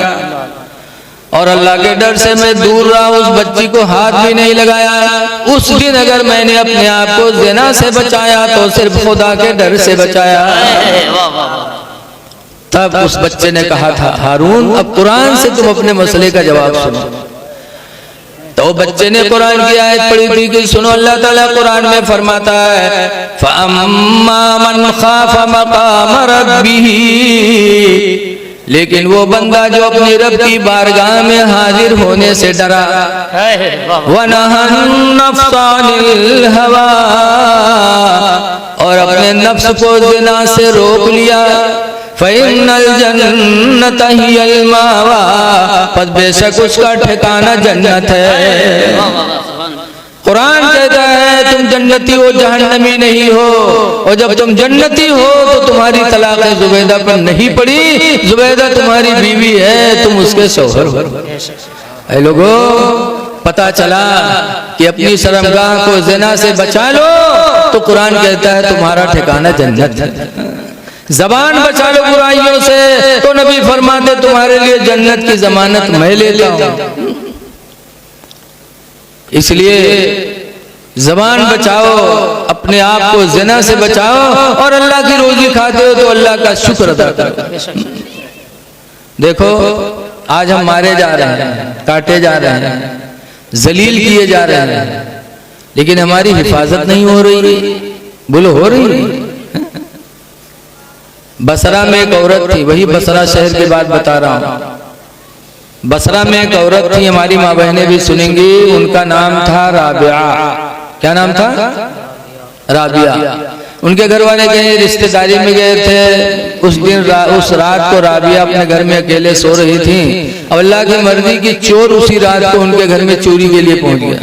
और अल्लाह के डर से मैं दूर रहा। उस बच्ची को हाथ भी नहीं लगाया। उस दिन अगर मैंने अपने आप को ज़िना से बचाया तो सिर्फ खुदा के डर से बचाया। तब उस बच्चे ने कहा था, हारून अब कुरान से तुम अपने मसले का जवाब सुनो। तो बच्चे ने कुरान की आयत पढ़ी थी कि सुनो, अल्लाह ताला कुरान में फरमाता है, फअम्मा मन खाफ मकाम रब्बिही, लेकिन वो बंदा जो अपनी रब की बारगाह में हाजिर होने से डरा, वनहन नफ्सानिल हवा, और अपने नफ्स को ज़िना से रोक लिया, फ़इन्नल जन्नत हियल मावा, पस बेशक उसका ठिकाना जन्नत है। कुरान कहता है तुम जन्नती हो, जहन्नमी नहीं हो। और जब तुम जन्नती हो तो तुम्हारी तलाक जुबैदा पर नहीं पड़ी। जुबैदा तुम्हारी बीवी है, तुम उसके शौहर हो। ऐ लोगो, पता चला कि अपनी शर्मगाह को ज़िना से बचा लो तो कुरान कहता है तुम्हारा ठिकाना जन्नत है। जबान बचा लो बुराइयों से तो नबी फरमाते तुम्हारे लिए जन्नत की जमानत मैं लेता हूं। इसलिए जबान बचाओ, अपने आप को ज़िना से बचाओ, और अल्लाह की रोजी खाते हो तो अल्लाह का शुक्र अदा करो। देखो आज हम मारे जा रहे हैं, काटे जा रहे हैं, जलील किए जा रहे हैं, लेकिन हमारी हिफाजत नहीं हो रही। बोलो हो रही। बसरा में एक औरत थी, वही बसरा शहर की बात बता रहा हूं। बसरा में एक औरत थी, हमारी माँ बहनें भी सुनेंगी, उनका नाम था राबिया। क्या नाम था? राबिया। उनके घर वाले कहीं रिश्तेदारी में गए थे। उस दिन उस रात को राबिया अपने घर में अकेले सो रही थी। अब अल्लाह की मर्जी की चोर उसी रात को उनके घर में चोरी के लिए पहुंच गया।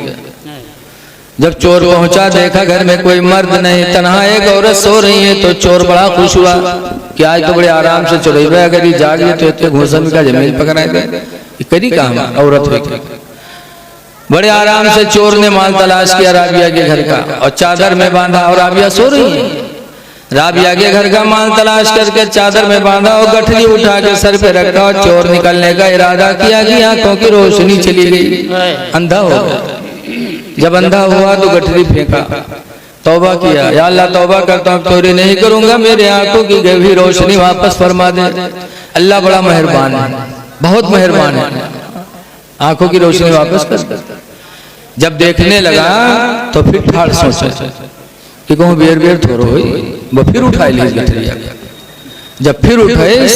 जब चोर पहुंचा, देखा घर में कोई मर्द नहीं, तन्हा एक औरत सो रही है। तो चोर बड़ा खुश हुआ कि आज तो बड़े आराम से चुराई, अगर ये जाग गए तो इतने घूसन का जमीन पकड़ाए गए, करी काम औरत हुई। बड़े आराम से चोर ने माल तलाश किया राबिया के घर का और चादर में बांधा, और राबिया सो रही है। राबिया के घर का माल तलाश करके चादर में बांधा और गठरी उठा के सर पे रखा और चोर निकलने का इरादा किया कि आंखों की रोशनी चली गई, अंधा हो गया। जब अंधा हुआ तो गठरी फेंका, तौबा किया, या अल्लाह तौबा करता हूँ, चोरी नहीं करूंगा, मेरे आंखों की गई हुई रोशनी वापस फरमा दे। अल्लाह बड़ा मेहरबान है, बहुत मेहरबान है, आंखों की रोशनी वापस कर। जब देखने लगा तो फिर ठाड़ सोचा कि कहूँ बेर बेर थोड़ो हुई, वो फिर उठाई ली गठरिया। जब फिर उठाए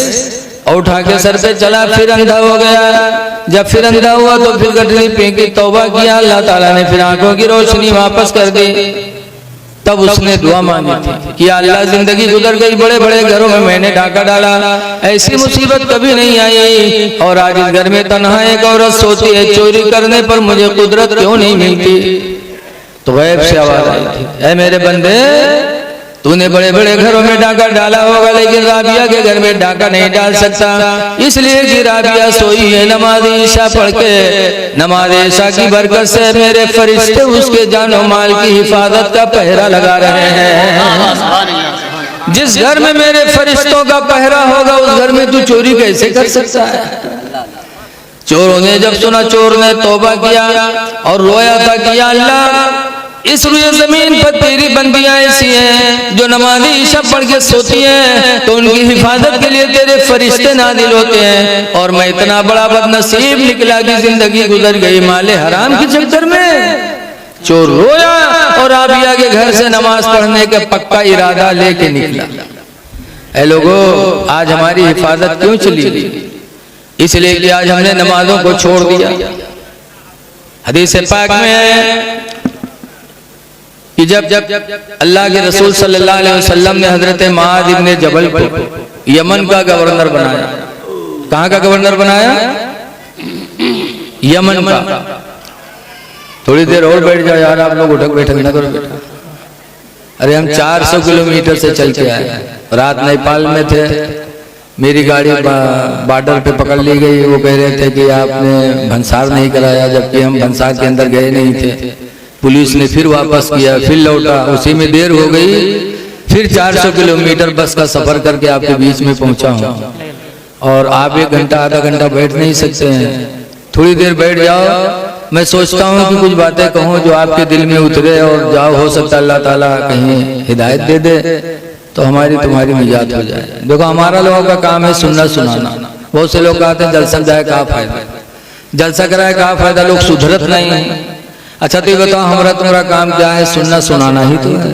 और उठा के सर पे चला, फिर अंधा हो गया। जब फिर अंधा हुआ तो फिर गठरी फेंकी, तौबा किया, अल्लाह ताला ने फिर आंखों की रोशनी वापस कर दी। तब उसने दुआ मांगी थी कि अल्लाह जिंदगी गुजर गई, बड़े बड़े घरों में मैंने डाका डाला, ऐसी मुसीबत कभी नहीं आई, और आज इस घर में तन्हा एक औरत सोती है, चोरी करने पर मुझे कुदरत क्यों नहीं मिलती। तो गैब से आवाज आई थी, ऐ मेरे बंदे, तूने बड़े बड़े घरों में डाका डाला होगा, लेकिन राबिया के घर में डाका नहीं डाल सकता, इसलिए कि राबिया सोई है नमाज ईशा पढ़ के। नमाज ईशा की बरकत से मेरे फरिश्ते उसके जानो माल की हिफाजत का पहरा लगा रहे हैं। जिस घर में मेरे फरिश्तों का पहरा होगा उस घर में तू चोरी कैसे कर सकता है। चोरों ने जब सुना, चोर ने तौबा किया और रोया था कि या अल्लाह, इस रुए जमीन पर तेरी बंदियां ऐसी हैं जो नमाज़ी ईशा पढ़ के सोती हैं तो उनकी हिफाजत के लिए तेरे फरिश्ते नाजिल होते हैं। और मैं इतना बड़ा बदनसीब निकला कि जिंदगी गुजर गई माले हराम के चक्कर में। चोर रोया और आबिया के घर से नमाज पढ़ने का पक्का इरादा लेके निकला। ऐ लोगों, आज हमारी हिफाजत क्यों चली? इसलिए कि आज हमने नमाजों को छोड़ दिया। हदीस पाक में है कि जब अल्लाह के रसूल सल्लल्लाहु अलैहि वसल्लम ने हजरत मुआज़ इब्ने जबल को यमन का गवर्नर बनाया। कहाँ का गवर्नर बनाया? यमन का। थोड़ी देर और बैठ जाओ यार, आप लोग उठक बैठक न करो बेटा। अरे हम 400 किलोमीटर से चल के आए, रात नेपाल में थे, मेरी गाड़ी बॉर्डर पे पकड़ ली गई। वो कह रहे थे कि आपने भंसार नहीं कराया, जबकि हम भंसार के अंदर गए नहीं थे। पुलिस ने फिर वापस किया, फिर लौटा, उसी में देर हो गई। फिर 400 किलोमीटर बस का सफर करके आपके बीच में पहुंचा हूँ और आप 1 घंटा आधा घंटा बैठ नहीं सकते हैं। थोड़ी देर बैठ जाओ, मैं सोचता हूँ कि कुछ बातें कहूँ जो आपके दिल में उतरे और जाओ, हो सकता है अल्लाह ताला कहीं हिदायत दे दे तो हमारी तुम्हारी निजात हो जाए। देखो, हमारा लोगों का काम है सुनना सुनाना। बहुत से लोग कहते हैं जलसा जाए कहाँ फायदा, जलसा कराए कहाँ फायदा, लोग सुधरत नहीं। अच्छा तो ये बताओ, हमारा तुम्हारा काम क्या है? सुनना सुनाना ही तो है।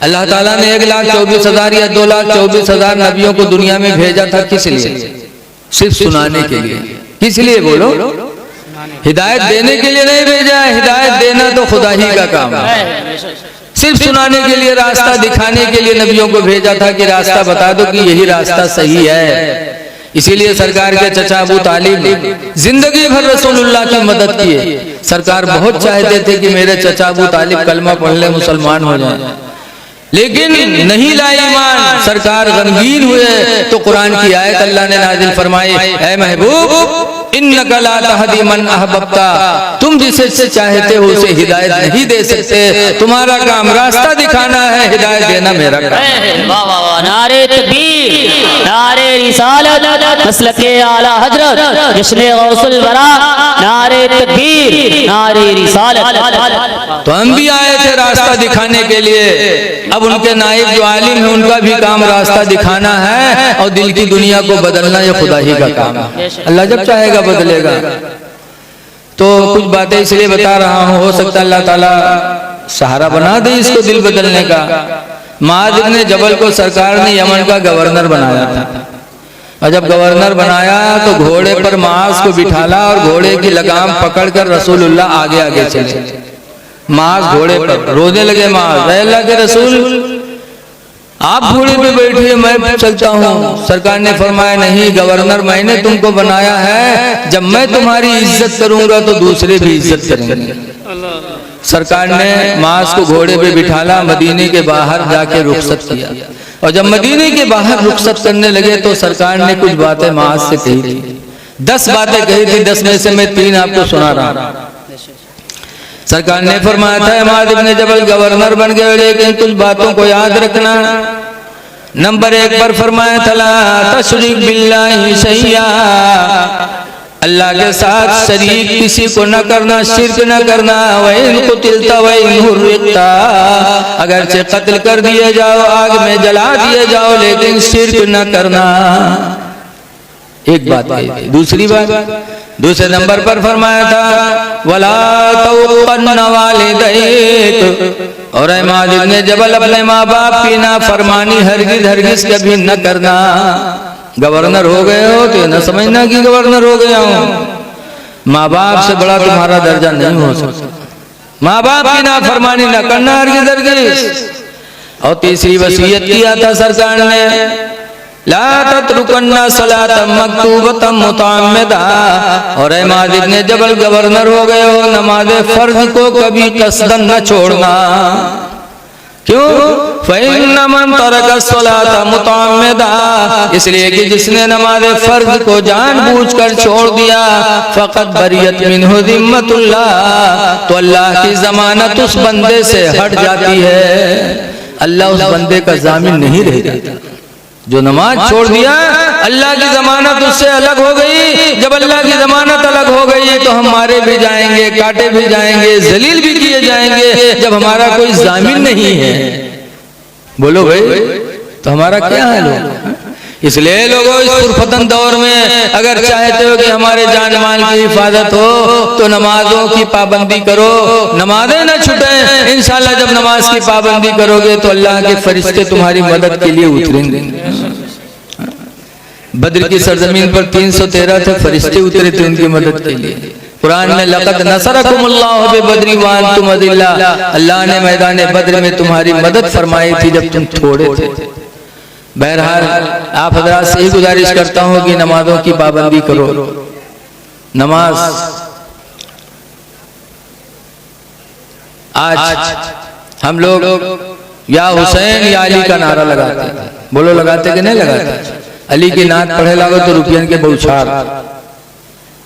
अल्लाह ताला ने 1,24,000 या 2,24,000 नबियों को दुनिया में भेजा था, किस लिए? सिर्फ सुनाने के लिए। किस लिए बोलो? हिदायत देने के लिए नहीं भेजा है। हिदायत देना तो खुदा ही का काम है। सिर्फ सुनाने के लिए, रास्ता दिखाने के लिए नबियों को भेजा था कि रास्ता बता दो कि यही रास्ता सही है। इसीलिए सरकार के चचा अबू तालिब जिंदगी भर रसूलुल्लाह की मदद किए। सरकार बहुत चाहते थे कि मेरे चचा अबू तालिब कलमा पढ़ ले, मुसलमान हो जाए, लेकिन नहीं लाए ईमान। सरकार गमगीन हुए तो कुरान की आयत अल्लाह ने नाजिल फरमाई, ऐ महबूब इन्नका ला तहदी मन अहबब्ता, तुम जिसे चाहते हो उसे हिदायत नहीं दे सकते। तुम्हारा काम रास्ता दिखाना है, हिदायत देना मेरा काम है। वाह वाह वाह, नारे तकबीर, नारे रिसालत, मसलके आला हजरत, जश्न गौसुल वरा, नारे तकबीर, नारे रिसालत। तो हम भी आए थे रास्ता दिखाने के लिए। अब उनके नायब जो आलिम है, उनका भी काम रास्ता दिखाना है और दिल की दुनिया को बदलना ये खुदा ही का काम है। अल्लाह जब चाहेगा बदलेगा। तो कुछ बातें इसलिए बता रहा हूँ, हो सकता है अल्लाह ताला सहारा बना दे इसको दिल बदलने का। मुआज़ इब्ने जबल को सरकार ने यमन का गवर्नर बनाया था और जब गवर्नर बनाया तो घोड़े पर मुआज़ को बिठाला और घोड़े की लगाम पकड़कर रसूलुल्लाह आगे आगे चले। मुआज़ घोड़े पर रोने लगे। मुआज़, अल्लाह के रसूल आप घोड़े पे बैठिए, मैं चलता हूँ। सरकार ने फरमाया, नहीं गवर्नर मैंने तुमको बनाया है, जब मैं तुम्हारी इज्जत करूंगा तो दूसरे भी इज्जत करेंगे। सरकार ने मुआज़ को घोड़े पे बिठाला, मदीने के बाहर जाके रुखसत किया और जब मदीने के बाहर रुखसत करने लगे तो सरकार ने कुछ बातें मुआज़ से कही थी। 10 बातें कही थी, 10 में से मैं 3 आपको सुना रहा हूँ। सरकार ने फरमाया था, मुआज़ इब्ने जबल गवर्नर बन गए, लेकिन कुछ बातों को याद रखना। नंबर 1 पर फरमाया था, ला तशरिक बिल्लाहि शैया, अल्लाह के साथ शरीक किसी को न करना, शिर्क न करना। वइन कुतिलता वइन हुर्रिकता, अगर से कत्ल कर दिए जाओ, आग में जला दिए जाओ, लेकिन शिर्क न करना। एक बात कही थी। दूसरी बात, दूसरे नंबर पर फरमाया था, वला तौक़न्न वालिदैक, और मुआज़ इब्ने जबल अपने माँ बाप की नाफरमानी हरगिज़ हरगिज़ कभी न करना। गवर्नर हो गए हो तो न समझना कि गवर्नर हो गया हूँ। माँ बाप से बड़ा तुम्हारा दर्जा नहीं हो सकता। माँ बाप की नाफरमानी न करना हरगिज़ हरगिज़। और तीसरी वसीयत किया था सरकार ने, ला तत्रुकन्ना सलातम मक्तूबतम मुतअम्मिदा, और मुआज़ इब्ने जबल गवर्नर हो गए हो, नमाज फर्ज को कभी कसदन न छोड़ना। क्यों? फ़इन्न मन तरका सलाता मुतअम्मिदा, इसलिए कि जिसने नमाज फर्ज को जानबूझकर छोड़ दिया, फ़क़द बरियत मिन्हु ज़िम्मतुल्लाह, तो अल्लाह की ज़मानत उस बंदे से हट जाती है। अल्लाह उस बंदे का ज़ामिन नहीं रह जाता। जो नमाज छोड़ दिया अल्लाह की जमानत उससे अलग हो गई। जब अल्लाह की जमानत अलग हो गई तो हम मारे भी जाएंगे, काटे भी जाएंगे, जलील भी किए जाएंगे। जब हमारा कोई जामिन नहीं है, बोलो भाई, तो हमारा क्या हाल होगा? इसलिए लोगों, इस फुरफतन दौर में अगर चाहते हो कि हमारे जान माल की हिफाजत हो तो नमाजों की पाबंदी करो, नमाजें न छूटें। इंशाल्लाह जब नमाज की पाबंदी करोगे तो अल्लाह के फरिश्ते तुम्हारी मदद के लिए उतरेंगे। बद्र की सरजमीन पर 313 थे फरिश्ते उतरे थे उनकी मदद के लिए। कुरान में लक़द नसरकुमुल्लाहु बिबद्रि व अंतुम अज़िल्ला, अल्लाह ने मैदान बद्र में तुम्हारी मदद फरमाई थी जब तुम थोड़े थे। बहरहाल आप हजरात से ही गुजारिश करता हूँ कि नमाजों की पाबंदी करो। नमाज आज हम लोग या हुसैन या अली का नारा लगाते हैं, बोलो लगाते कि नहीं लगाते? अली की नात पढ़े लागो तो रुपयन के बहुछार,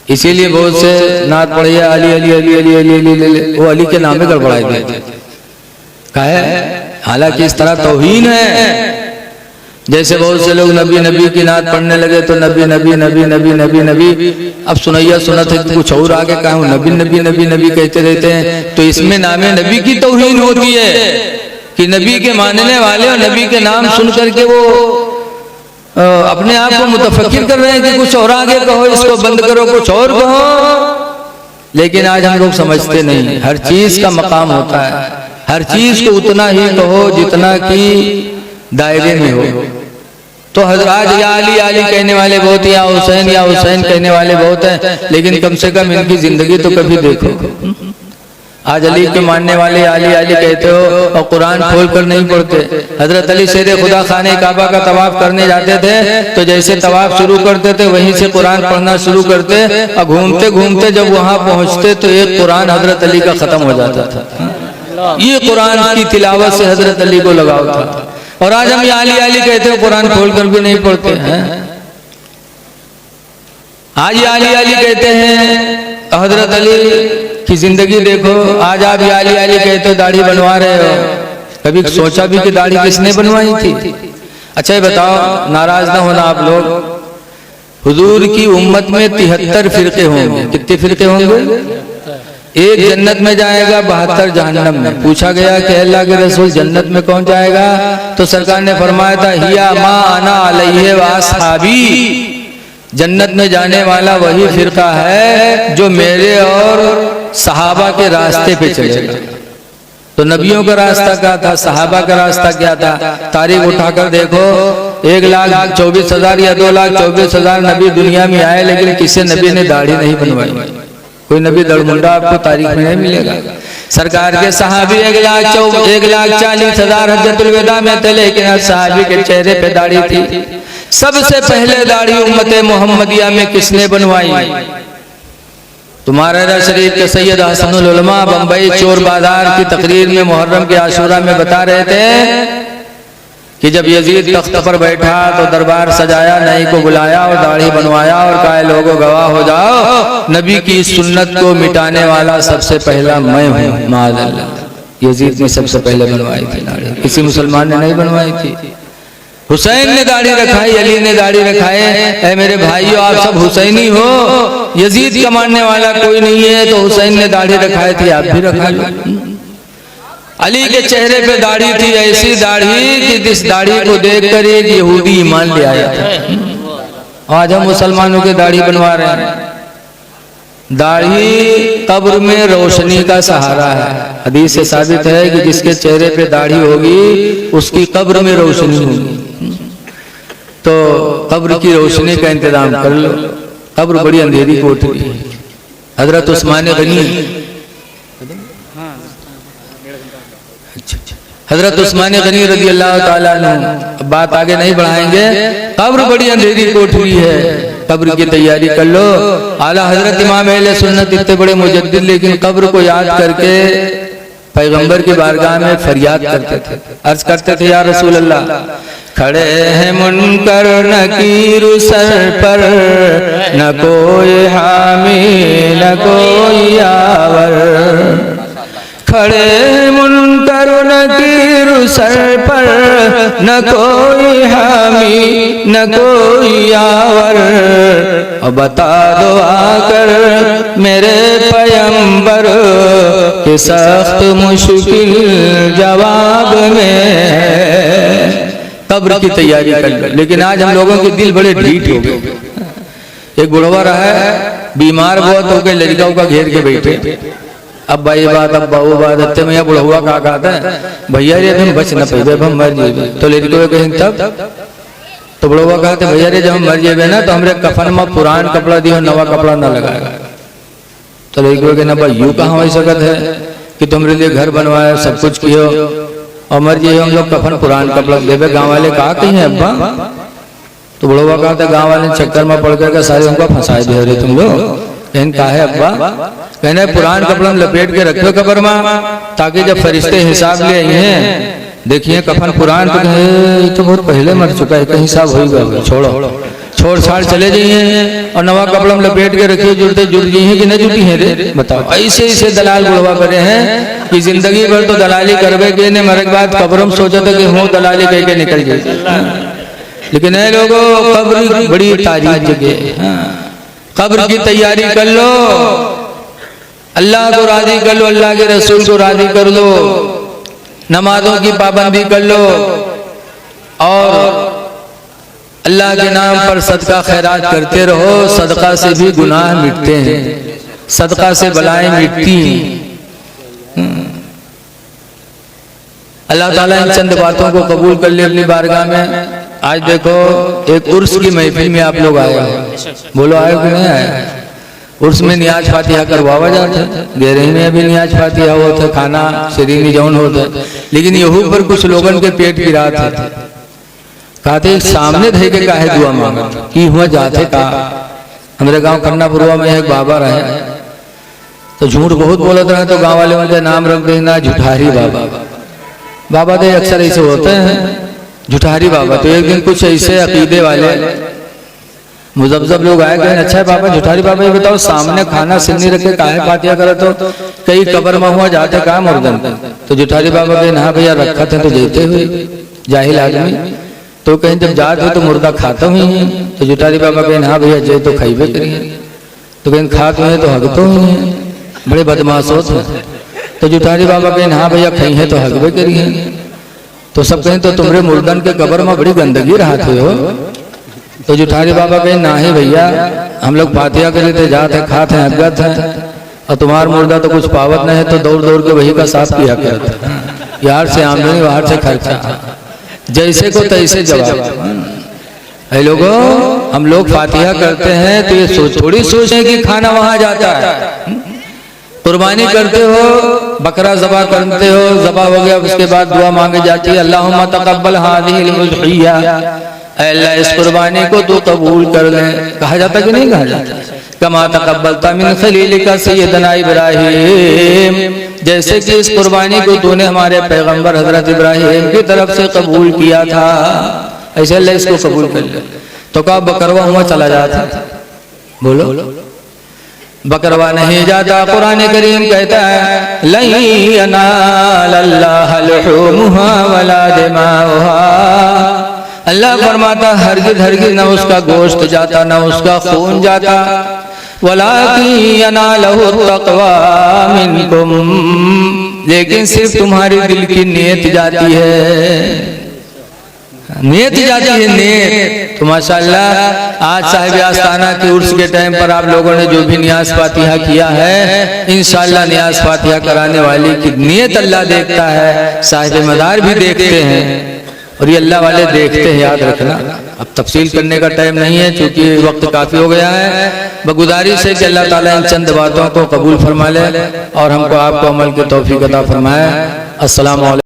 इसीलिए बहुत से नात पढ़े अली अली अली अली अली अली अली, वो अली के नाम में गड़बड़ाए गए। काहे? हालांकि इस तरह तौहीन है। जैसे बहुत से लोग नबी नबी की नात पढ़ने लगे तो नबी नबी नबी नबी नबी नबी, अब सुनैया सुनत है कुछ और आगे कहा हूँ नबी नबी नबी नबी कहते रहते हैं। तो इसमें नामे नबी की तौहीन होती है कि नबी के मानने वाले और नबी के नाम सुन करके वो अपने आप को मुतफक्किर कर रहे हैं कि कुछ और आगे कहो, इसको बंद करो, कुछ और कहो। लेकिन आज हम लोग समझते नहीं, हर चीज का मकाम होता है, हर चीज को उतना ही कहो जितना कि दायरे में हो। तो हजरात या अली कहने वाले बहुत, या हुसैन कहने वाले बहुत हैं, लेकिन कम से कम इनकी जिंदगी तो कभी देखो। आज अली के मानने वाले अली कहते हो और कुरान खोल कर नहीं पढ़ते। हजरत अली शेर खुदा खाने काबा का तवाफ करने जाते थे तो जैसे तवाफ शुरू करते थे वहीं से कुरान पढ़ना शुरू करते, और घूमते घूमते जब वहां पहुंचते तो एक कुरान हजरत अली का खत्म हो जाता था। ये कुरान की तिलावत से हजरत अली को लगाव था। और आज हम अली कहते हो, कुरान खोल कर भी नहीं पढ़ते हैं। आज अली कहते हैं, हजरत अली की जिंदगी देखो। आज आप अली कहते हो, दाढ़ी बनवा रहे हो, कभी सोचा भी कि दाढ़ी किसने बनवाई थी? अच्छा ये बताओ, नाराज ना होना आप लोग, हुजूर की उम्मत में 73 फिरके होंगे। कितने फिरके होंगे? एक जन्नत में जाएगा, 72 जहन्नम में। पूछा गया कि अल्लाह के रसूल जन्नत में कौन जाएगा? तो सरकार ने फरमाया था, हिया मा अना अलैहि व अस्हाबी, जन्नत में जाने वाला वही फिरका है जो मेरे और सहाबा के रास्ते पे चलेगा। तो नबियों का रास्ता क्या था, सहाबा का रास्ता क्या था? तारीख उठाकर देखो, 1,24,000 या 2,24,000 नबी दुनिया में आए, लेकिन किसी नबी ने दाढ़ी नहीं बनवाई। कोई नबी दड़मुंडा आपको तारीख में नहीं मिलेगा। सरकार के सहाबी 1,40,000 हज्जतुल विदा में थे, लेकिन सहाबी के चेहरे पे दाढ़ी थी। सबसे पहले दाढ़ी उम्मते मोहम्मदिया में किसने बनवाई? तुम्हारा शरीफ के सैयद हसनुल उलमा बंबई चोर बाजार की तकरीर में मुहर्रम के आशूरा में बता रहे थे कि जब यजीद तख्त पर बैठा तो दरबार सजाया, नई को बुलाया और दाढ़ी बनवाया और कहा लोगों गवाह हो जाओ, नबी की सुन्नत को मिटाने वाला सबसे पहला मैं हूँ। माअल्लाह, यजीद ने सबसे पहले बनवाई थी दाढ़ी, किसी मुसलमान ने नहीं बनवाई थी। हुसैन ने दाढ़ी रखाई, अली ने दाढ़ी रखाए। ऐ मेरे भाइयों, आप सब हुसैनी हो, यजीद का मानने वाला कोई नहीं है, तो हुसैन ने दाढ़ी रखाई थी, आप भी रखा लो। अली के चेहरे पे दाढ़ी थी, ऐसी दाढ़ी कि जिस दाढ़ी को देखकर एक यहूदी ईमान ले आया था। आज हम मुसलमानों की दाढ़ी बनवा रहे हैं। दाढ़ी कब्र में रोशनी का सहारा है। हदीस से साबित है कि जिसके चेहरे पे दाढ़ी होगी उसकी कब्र में रोशनी होगी। तो कब्र की रोशनी का इंतजाम कर लो। कब्र बड़ी अंधेरी कोठरी है। हजरत उस्मान गनी, हजरत उस्मान गनी रज़ी अल्लाह ताला अन्हु, बात आगे नहीं बढ़ाएंगे। कब्र बड़ी अंधेरी कोठरी है, कब्र की तैयारी कर लो। आला हजरत इमाम अहले सुन्नत इतने बड़े मुजद्दिद, लेकिन कब्र को याद करके पैगंबर की बारगाह में फरियाद करते थे, अर्ज करते थे, या रसूल अल्लाह, खड़े हैं मुनकर नकीर सर पर, न कोई हामी न कोई यावर। खड़े मुनकर फकीर सर पर न कोई हामी न कोई यावर, और बता दो आकर मेरे पैगंबर के सख्त मुश्किल जवाब में। कब्र की तैयारी कर लो। लेकिन आज हम लोगों के दिल बड़े ढीठ हो गए। एक बुढ़वा रहा है, बीमार बहुत हो गए, लड़काओं का घेर के बैठे, अब भाई बात अब बहु बात अत्ते में बुढ़वा का कहता है भैया रे हम बच न पाए, हम मर जाए। तो लड़कों कहें तब तो बुढ़वा कहते भैया रे जब हम मर जाए ना तो हमरे कफन में पुरान कपड़ा दियो, नवा कपड़ा ना लगाएगा। तो लड़कों के ना भाई यूं कहाँ हो सकत है कि तुमरे लिए घर बनवाया, सब कुछ कियो और मर जाइए हम लोग कफन पुरान कपड़ा देवे। गाँव वाले कहा कहीं है अब्बा? तो बुढ़वा कहते गाँव वाले चक्कर में पड़ कर सारे उनको फंसाए दे रहे तुम लोग। कहन कहा है अब्बा? कहने पुरान कपड़ा में लपेट के रखो कब्र में, ताकि जब फरिश्ते हिसाब ले आई हैं देखिए कफन पुरान, तो कहे तो बहुत पहले मर चुका है, कहीं हिसाब होगा, छोड़ो छोड़ छाड़ चले जाइए और नवा कपड़ा में लपेट के रखिए। जुड़ते जुड़ गई है कि नहीं जुटी है रे बताओ। ऐसे ऐसे दलाल बुढ़वा करे हैं कि जिंदगी भर तो दलाली करवे के ने मरे के बाद कब्रों में सोचा था कि हूँ दलाली कह के निकल जाए। लेकिन ऐ लोगों कब्र बड़ी तारीफ जगह, कब्र की तैयारी कर लो, अल्लाह को राजी कर लो, अल्लाह के रसूल को राजी कर लो, नमाजों की पाबंदी कर लो और अल्लाह के नाम पर सदका खैरात करते रहो। सदका से भी गुनाह मिटते हैं, सदका से बलाएं मिटती हैं। अल्लाह ताला इन चंद बातों को कबूल कर ले अपनी बारगाह में। आज देखो एक उर्स की महफिल में आप लोग आए हो, बोलो आए कि नहीं आए? उर्स में नियाज फातिहा करवावा जाता है, गहरे में भी नियाज फातिहा होता है, खाना शरीनी जौन होता है। लेकिन यहू पर कुछ लोगों के पेट की रात है, कहते सामने धे के काहे दुआ मांगत की हुआ जाते का। हमारे गांव कन्नापुरवा में एक बाबा रहे, तो झूठ बहुत बोलते रहे, तो गांव वाले उनके नाम रख देना झुठारी बाबा। बाबा तो अक्सर ऐसे होते हैं झुठारी बाबा। तो एक दिन कुछ ऐसे अकीदे वाले मुजब्जब लोग आए, कहें अच्छा बाबा झुठारी बाबा ये बताओ सामने खाना सिन्नी रखे काहे फातिहा करे, तो कई कब्र में हुआ जाते का मुर्दन। तो झुठारी बाबा कहें हाँ भैया रखा थे तो जेते हुए जाहिल आदमी। तो कहीं जब जाते हो तो मुर्दा खाता हुई है। तो झुठारी बाबा कहें हाँ भैया जे तो खाइबे करिए। तो कहें खाते हुए तो हगतो ही है, बड़े बदमाश होते हैं। तो झुठारी बाबा कहें हाँ भैया खाई है तो हगबे करिए। तो सब कहें तो तुम्हारे मुर्दन के कब्र में बड़ी गंदगी रहते हो। तो झुठारी बाबा कहें ना ही भैया हम लोग फातिहा करे थे, जाते खाते हैं हगत है, और तुम्हारा मुर्दा तो कुछ पावत नहीं है, तो दौड़ दौड़ के वही का साफ किया करते, यार से आमदनी बाहर से खर्चा, जैसे को तैसे जवाब। है लोगों हम लोग फातिहा करते हैं तो ये थोड़ी सोचें कि खाना वहां जाता है। कुर्बानी करते हो, बकरा ज़बा करते हो, ज़बा हो गया उसके बाद दुआ मांगी जाती है अल्लाहुम्मा तक़ब्बल हाज़िहिल उज़हिया, अल्लाह इस कुर्बानी को तू कबूल कर ले। कहा जाता कि नहीं कहा जाता? कमा तक़ब्बलता मिन खलीलिका सय्यदना इब्राहीम, जैसे कि इस कुर्बानी को तूने हमारे पैगंबर हजरत इब्राहीम की तरफ से कबूल किया था, ऐसे अल्लाह इसको कबूल कर ले। तो कहा बकरवा हुआ चला जाता, बोलो बकरवा नहीं जाता। कुरान करीम कहता है लन यनालल्लाह लुहूमुहा वला दिमाउहा, अल्लाह फरमाता हरगिज़ हरगिज़ न उसका गोश्त जाता न उसका खून जाता, वलाकिन यनालहु तक़वा मिनकुम, लेकिन सिर्फ तुम्हारी दिल की नीयत जाती है, नीयत जाती है नीयत। तो माशाअल्लाह आज साहिब आस्ताना के उर्स के टाइम पर आप लोगों ने जो भी नियाज फातिहा किया है, इंशाअल्लाह नियाज फातिहा कराने वाले की नीयत अल्लाह देखता है, साहिब मदार भी देखते हैं और ये अल्लाह वाले देखते हैं, याद रखना। अब तफसील करने का टाइम नहीं है क्योंकि वक्त काफी हो गया है। बगुजारिश है कि अल्लाह ताला इन चंद बातों को कबूल फरमा ले और हमको आपको अमल की तौफीक अता फरमाए। अस्सलाम वालेकुम।